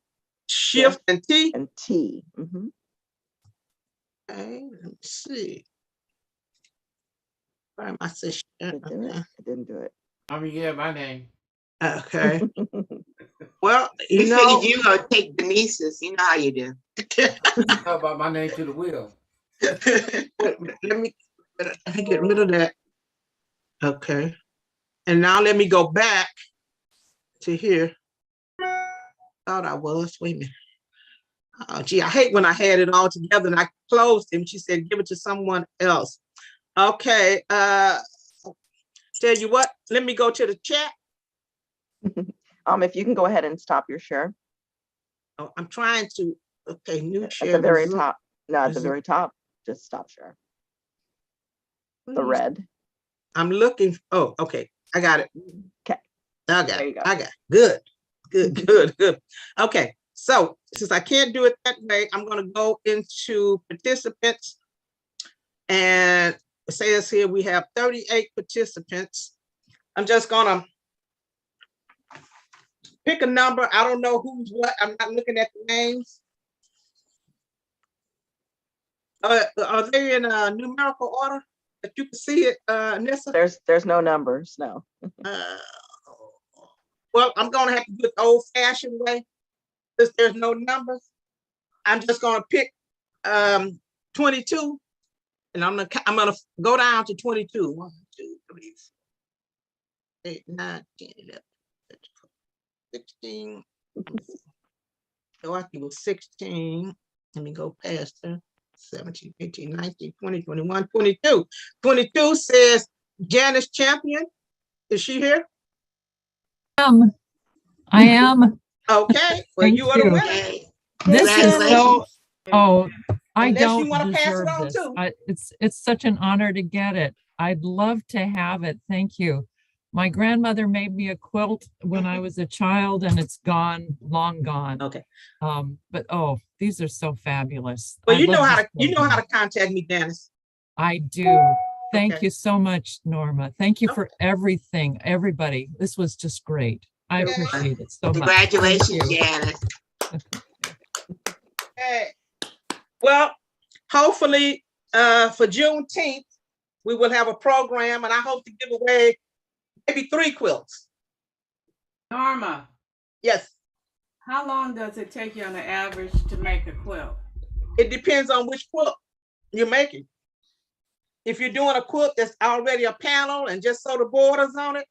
Shift and T. And T. Mm-hmm. Okay, let me see. Where am I? It didn't do it. I'm gonna get my name. Okay. Well, He you know, figured you gonna take Denise's. You know how you do. How about my name to the wheel? let me get rid of that. Okay. And now let me go back to here. Thought I was. Wait a minute. Oh, gee, I hate when I had it all together and I closed him. She said, give it to someone else. Okay. Tell you what, let me go to the chat. If you can go ahead and stop your share. Oh, I'm trying to, okay, new share. At the very resume. top. No, at the very top, just stop share. The red. I'm looking, oh, okay, I got it. Okay. I got it. I got it. Good, good, good, good. Okay, so since I can't do it that way, I'm gonna go into participants. And it says here we have 38 participants. I'm just gonna pick a number. I don't know who's what. I'm not looking at the names. Are they in a numerical order that you can see it, Nissa? There's no numbers, no. Well, I'm gonna have to do it the old-fashioned way. Since there's no numbers, I'm just gonna pick 22, and I'm gonna go down to 22. 1, 2, 3, 4, 8, 9, 10, 11, 16. So I think it was 16. Let me go past her. 17, 18, 19, 20, 21, 22. 22 says Janice Champion. Is she here? I am. Okay, well, you are the winner. This is so, oh, I Unless don't you want to pass deserve it on this. too. It's such an honor to get it. I'd love to have it. Thank you. My grandmother made me a quilt when I was a child and it's gone, long gone. Okay. But oh, these are so fabulous. Well, I you know love how this to program. contact me, Janice. I do. Thank Okay. you so much, Norma. Thank you for everything, everybody. This was just great. I appreciate it so much. Congratulations, Thank you. Janice. Okay. Well, hopefully for Juneteenth, we will have a program and I hope to give away maybe 3 quilts. Norma. Yes. How long does it take you on the average to make a quilt? It depends on which quilt you're making. If you're doing a quilt that's already a panel and just sew the borders on it,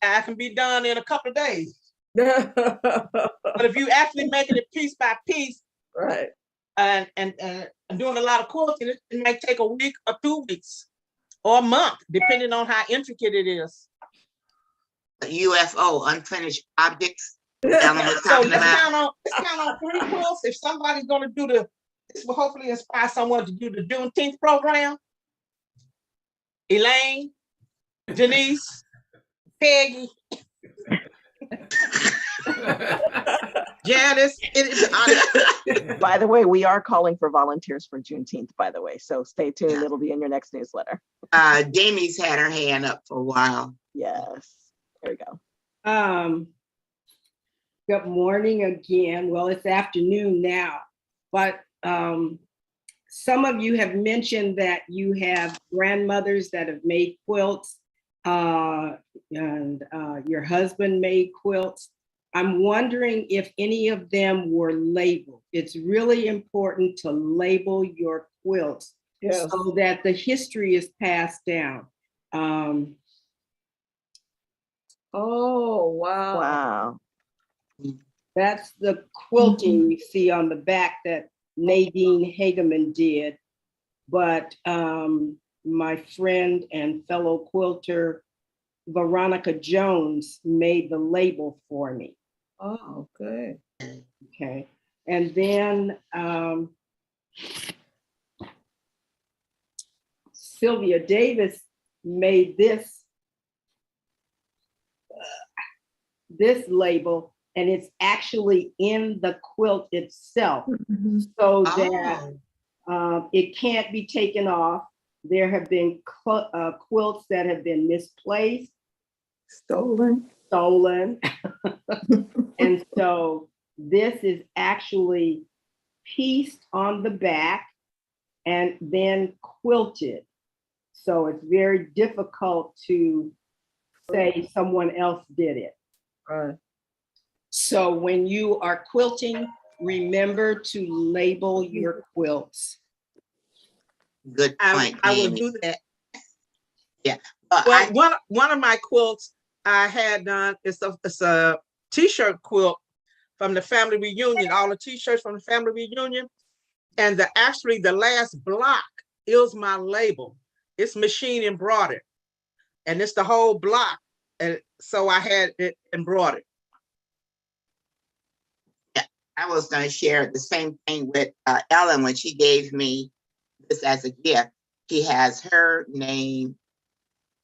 that can be done in a couple of days. But if you actually making it piece by piece, right, and doing a lot of quilting, it might take a week or 2 weeks or a month, depending on how intricate it is. UFO, unfinished objects. So let's count on 3 quilts. If somebody's going to do this will hopefully inspire someone to do the Juneteenth program. Elaine, Denise, Peggy, Janice. By the way, we are calling for volunteers for Juneteenth, by the way. So stay tuned. It'll be in your next newsletter. Jamie's had her hand up for a while. Yes. There we go. Good morning again. Well, it's afternoon now, but some of you have mentioned that you have grandmothers that have made quilts, and your husband made quilts. I'm wondering if any of them were labeled. It's really important to label your quilts so that the history is passed down. Oh, wow. Wow. That's the quilting you see on the back that Nadine Hageman did. But my friend and fellow quilter, Veronica Jones, made the label for me. Oh, good. Okay. And then Sylvia Davis made this label, and it's actually in the quilt itself, so that it can't be taken off. There have been quilts that have been misplaced, stolen. And so this is actually pieced on the back and then quilted. So it's very difficult to say someone else did it. Right. So when you are quilting, remember to label your quilts. Good point. I will do that. Yeah. Well, one of my quilts I had done, it's a t-shirt quilt. from the family reunion, all the t-shirts from the family reunion. And actually the last block is my label. It's machine embroidered. And it's the whole block. And so I had it embroidered. Yeah, I was going to share the same thing with Ellen when she gave me this as a gift. She has her name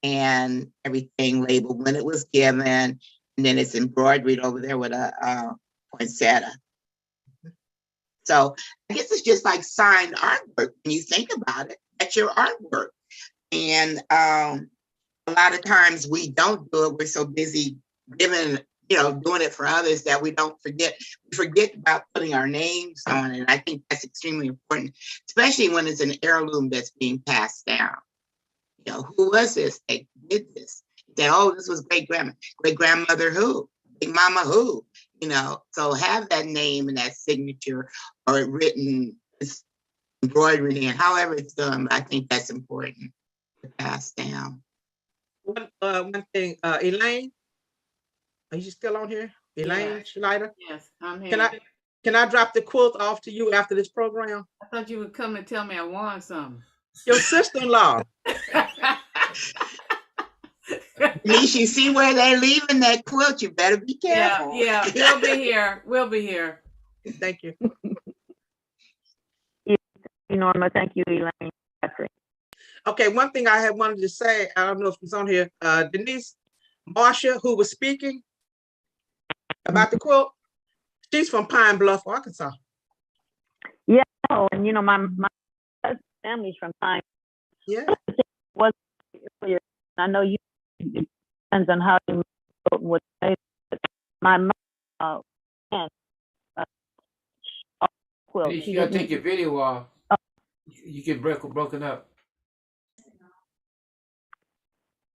and everything labeled when it was given, and then it's embroidered over there with a poinsettia. So I guess it's just like signed artwork when you think about it. That's your artwork. And a lot of times we don't do it. We're so busy giving, doing it for others that we forget about putting our names on it. I think that's extremely important, especially when it's an heirloom that's being passed down. Who was this that did this? Say, oh, this was great grandmother who, big mama who, so have that name and that signature or written embroidery and however it's done. But I think that's important to pass down. One thing, Elaine, are you still on here? Elaine Schneider? Yes, I'm here. Can I drop the quilt off to you after this program? I thought you would come and tell me I won something. Your sister-in-law. Denise, you see where they're leaving that quilt, you better be careful. Yeah, we'll be here. We'll be here. Thank you. Norma, thank you, Elaine. Okay, one thing I had wanted to say, I don't know if it's on here, Denise Marcia, who was speaking about the quilt, she's from Pine Bluff, Arkansas. Yeah, and my family's from Pine. Yeah. I know you, it depends on how you would say it. My mom quilt. Hey, you gotta take your video off. You get broken up.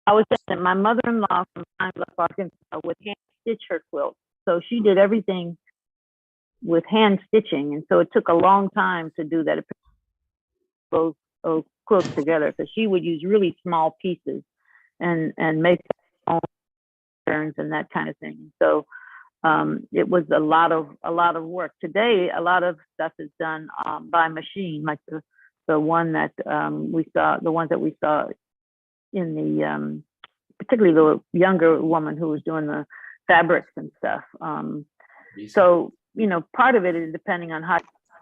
I was saying that my mother-in-law from Pine Bluff, Arkansas, would hand stitch her quilt. So she did everything with hand stitching, and so it took a long time to do that. Those quilts together, because she would use really small pieces and make her own patterns and that kind of thing. So it was a lot of work. Today, a lot of stuff is done by machine, like the one that we saw, the ones that we saw in the particularly the younger woman who was doing the fabrics and stuff. So part of it is depending on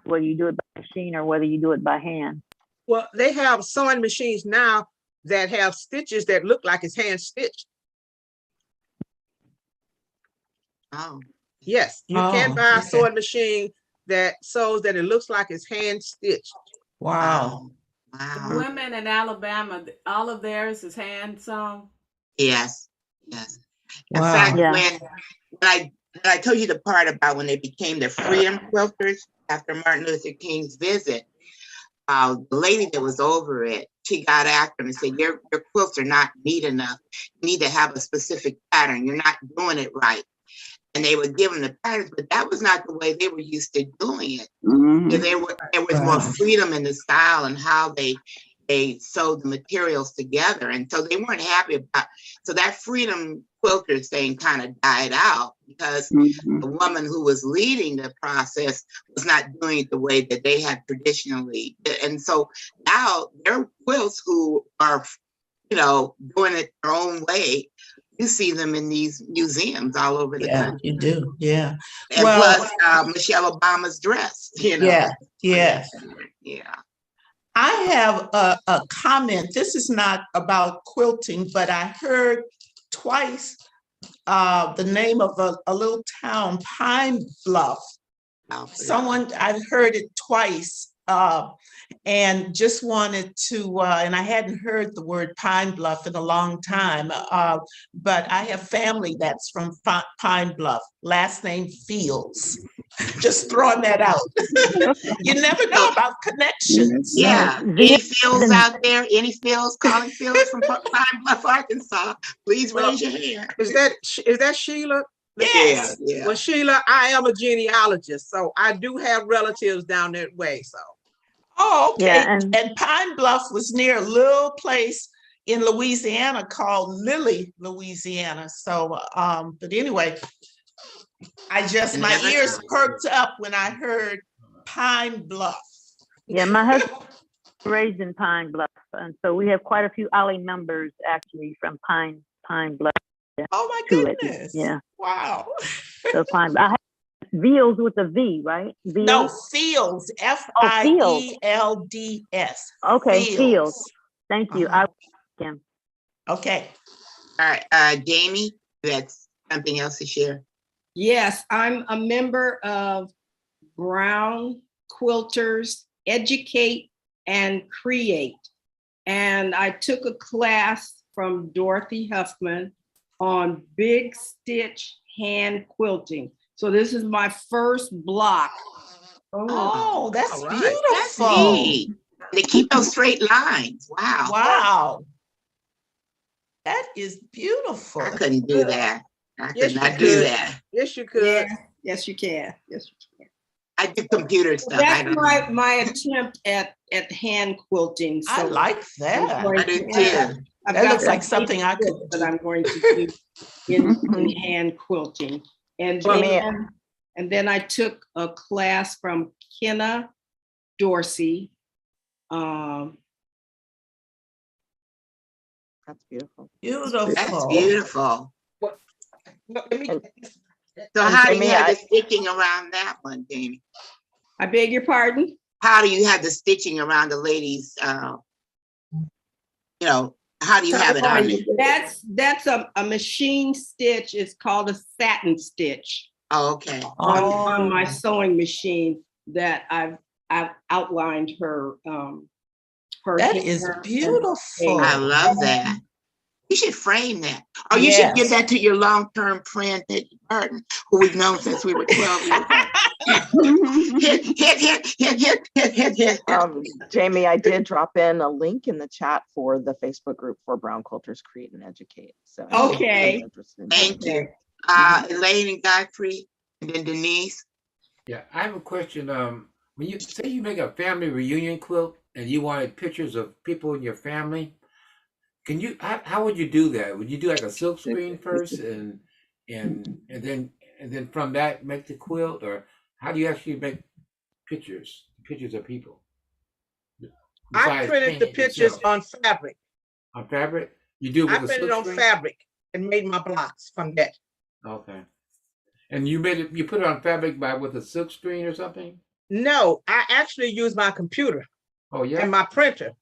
whether you do it by machine or whether you do it by hand. Well, they have sewing machines now that have stitches that look like it's hand stitched. Oh. Yes, you can buy a sewing machine that sews that it looks like it's hand stitched. Wow. The women in Alabama, all of theirs is hand sewn. Yes. In Wow. fact, when I told you the part about when they became the freedom quilters after Martin Luther King's visit, the lady that was over it, she got after them and said, your quilts are not neat enough. You need to have a specific pattern. You're not doing it right. And they would give them the patterns, but that was not the way they were used to doing it. Mm-hmm. There was more freedom in the style and how they sewed the materials together. And so they weren't happy about, so that freedom quilter thing kind of died out because the woman who was leading the process was not doing it the way that they had traditionally. And so now their quilts who are, doing it their own way, you see them in these museums all over the country. You do, yeah. And plus Michelle Obama's dress, Yeah. Yeah. I have a comment. This is not about quilting, but I heard twice the name of a little town, Pine Bluff. I've heard it twice and just wanted to, and I hadn't heard the word Pine Bluff in a long time, but I have family that's from Pine Bluff, last name Fields. Just throwing that out. You never know about connections. Yeah. Any Fields out there? Any Fields calling Fields from Pine Bluff, Arkansas? Please raise your hand. Is that Sheila? Yes. Yeah. Well, Sheila, I am a genealogist, so I do have relatives down that way. So. Oh, okay. Yeah, and Pine Bluff was near a little place in Louisiana called Lilly, Louisiana. So, but anyway, My Never ears heard. perked up when I heard Pine Bluff. Yeah, my husband was raised in Pine Bluff, and so we have quite a few Ollie members actually from Pine Bluff. Oh my to it. goodness. Yeah. Wow. So Pine. I have Veals with a V, right? Veals? No, Fields. Fields. Okay, Fields. Thank you. I can. Okay. All right, Jamie, you had something else to share? Yes, I'm a member of Brown Quilters Educate and Create. And I took a class from Dorothy Huffman on big stitch hand quilting. So this is my first block. Oh, that's All right. beautiful. That's neat. They keep those straight lines. Wow. Wow. That is beautiful. I couldn't do that. I Yes, could you not do could. that. Yes, you could. Yeah, yes, you can. Yes, you can. I do computer stuff. I That's don't my attempt at hand quilting. I So like that. I do too. I've That got looks like some something I could that I'm going to do in hand quilting. And then I took a class from Kenna Dorsey. That's beautiful. Beautiful. That's beautiful. Well, let me, So how do you Jamie, have the stitching around that one, Jamie? I beg your pardon? How do you have the stitching around the ladies? How do you have it on there? That's a machine stitch. It's called a satin stitch. Oh, okay. On my sewing machine that I've outlined her. That is beautiful. I love that. You should frame that. Or you should give that to your long-term friend, Peggy Barton, who we've known since we were 12 years old. Jamie, I did drop in a link in the chat for the Facebook group for Brown Quilters Create and Educate. So Okay. Thank you. Elaine and Godfrey, and then Denise. Yeah, I have a question. When you say you make a family reunion quilt and you wanted pictures of people in your family, can you? How would you do that? Would you do like a silk screen first, and then from that make the quilt, or how do you actually make pictures of people? I printed the pictures on fabric. On fabric? You do it with I a printed silk on screen? fabric and made my blocks from that. Okay. And you made it. You put it on fabric with a silk screen or something? No, I actually use my computer. Oh yeah. And my printer.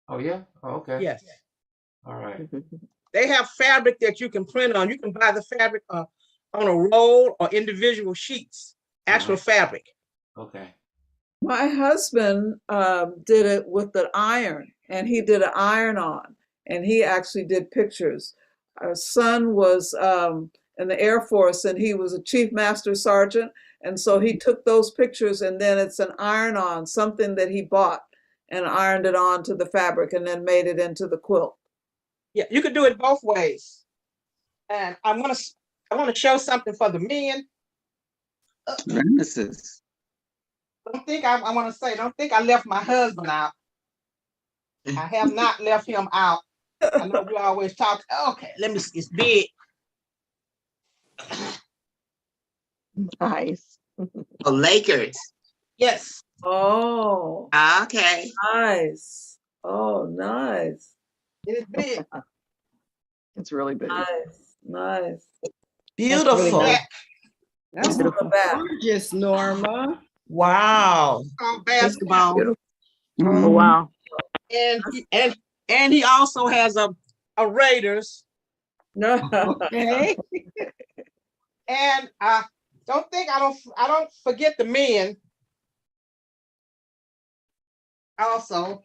Oh yeah. Oh, okay. Yes. All right. They have fabric that you can print on. You can buy the fabric on a roll or individual sheets. Actual fabric. Okay. My husband did it with the iron, and he did an iron on, and he actually did pictures. Our son was in the Air Force, and he was a Chief Master Sergeant, and so he took those pictures, and then it's an iron on, something that he bought, and ironed it onto the fabric, and then made it into the quilt. Yeah, you could do it both ways. And I want to show something for the men. Genesis. Don't think I left my husband out. I have not left him out. I know we always talk. Okay, let me see. It's big. Nice. Oh, Lakers. Yes. Oh. Okay. Nice. Oh, nice. It's big. It's really big. Nice. Beautiful. That's gorgeous, Norma. Wow. Basketball. Oh, wow. And he also has a Raiders. Okay. And I don't forget the men. Also.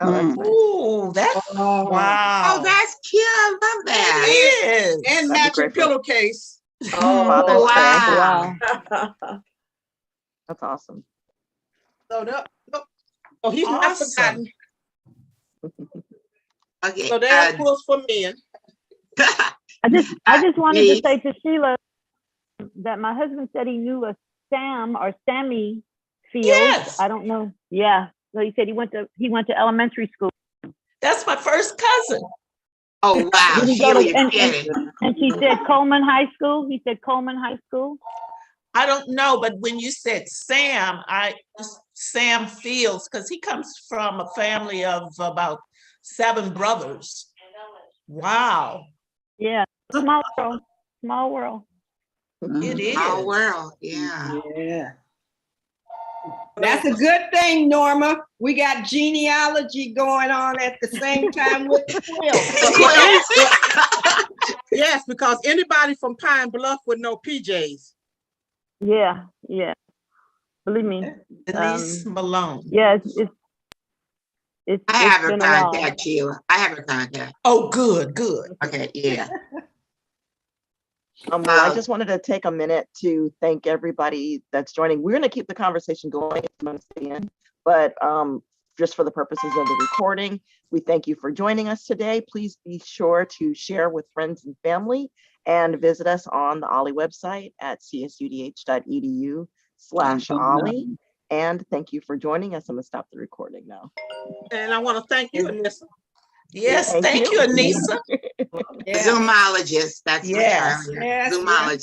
Oh, that's wow. Oh, that's cute. I love that. It is. And matching pillowcase. Oh, Father's wow. Day. That's awesome. So he's not forgotten. Okay. So there are quilts for men. I just wanted to say to Sheila that my husband said he knew a Sam or Sammy Fields. Yes. I don't know. Yeah. So he said he went to elementary school. That's my first cousin. Oh, wow. Did he go Sheila, to, you're kidding. and she said Coleman High School? He said Coleman High School? I don't know, but when you said Sam, Sam Fields, because he comes from a family of about 7 brothers. Wow. Yeah, small world, small world. It is. Small world, yeah. Yeah. That's a good thing, Norma. We got genealogy going on at the same time with the quilt. Yes, because anybody from Pine Bluff would know PJs. Yeah, yeah. Believe me. Denise Malone. Yeah, it's I have her been a while. contact, Sheila. I have her contact. Oh, good, good. Okay, yeah. Well, I just wanted to take a minute to thank everybody that's joining. We're going to keep the conversation going but just for the purposes of the recording, we thank you for joining us today. Please be sure to share with friends and family and visit us on the OLLI website at csudh.edu/OLLI. And thank you for joining us. I'm going to stop the recording now. And I want to thank you, Anissa. Yes, thank you, Anissa. Zoomologist, that's yes. what Zoomologist.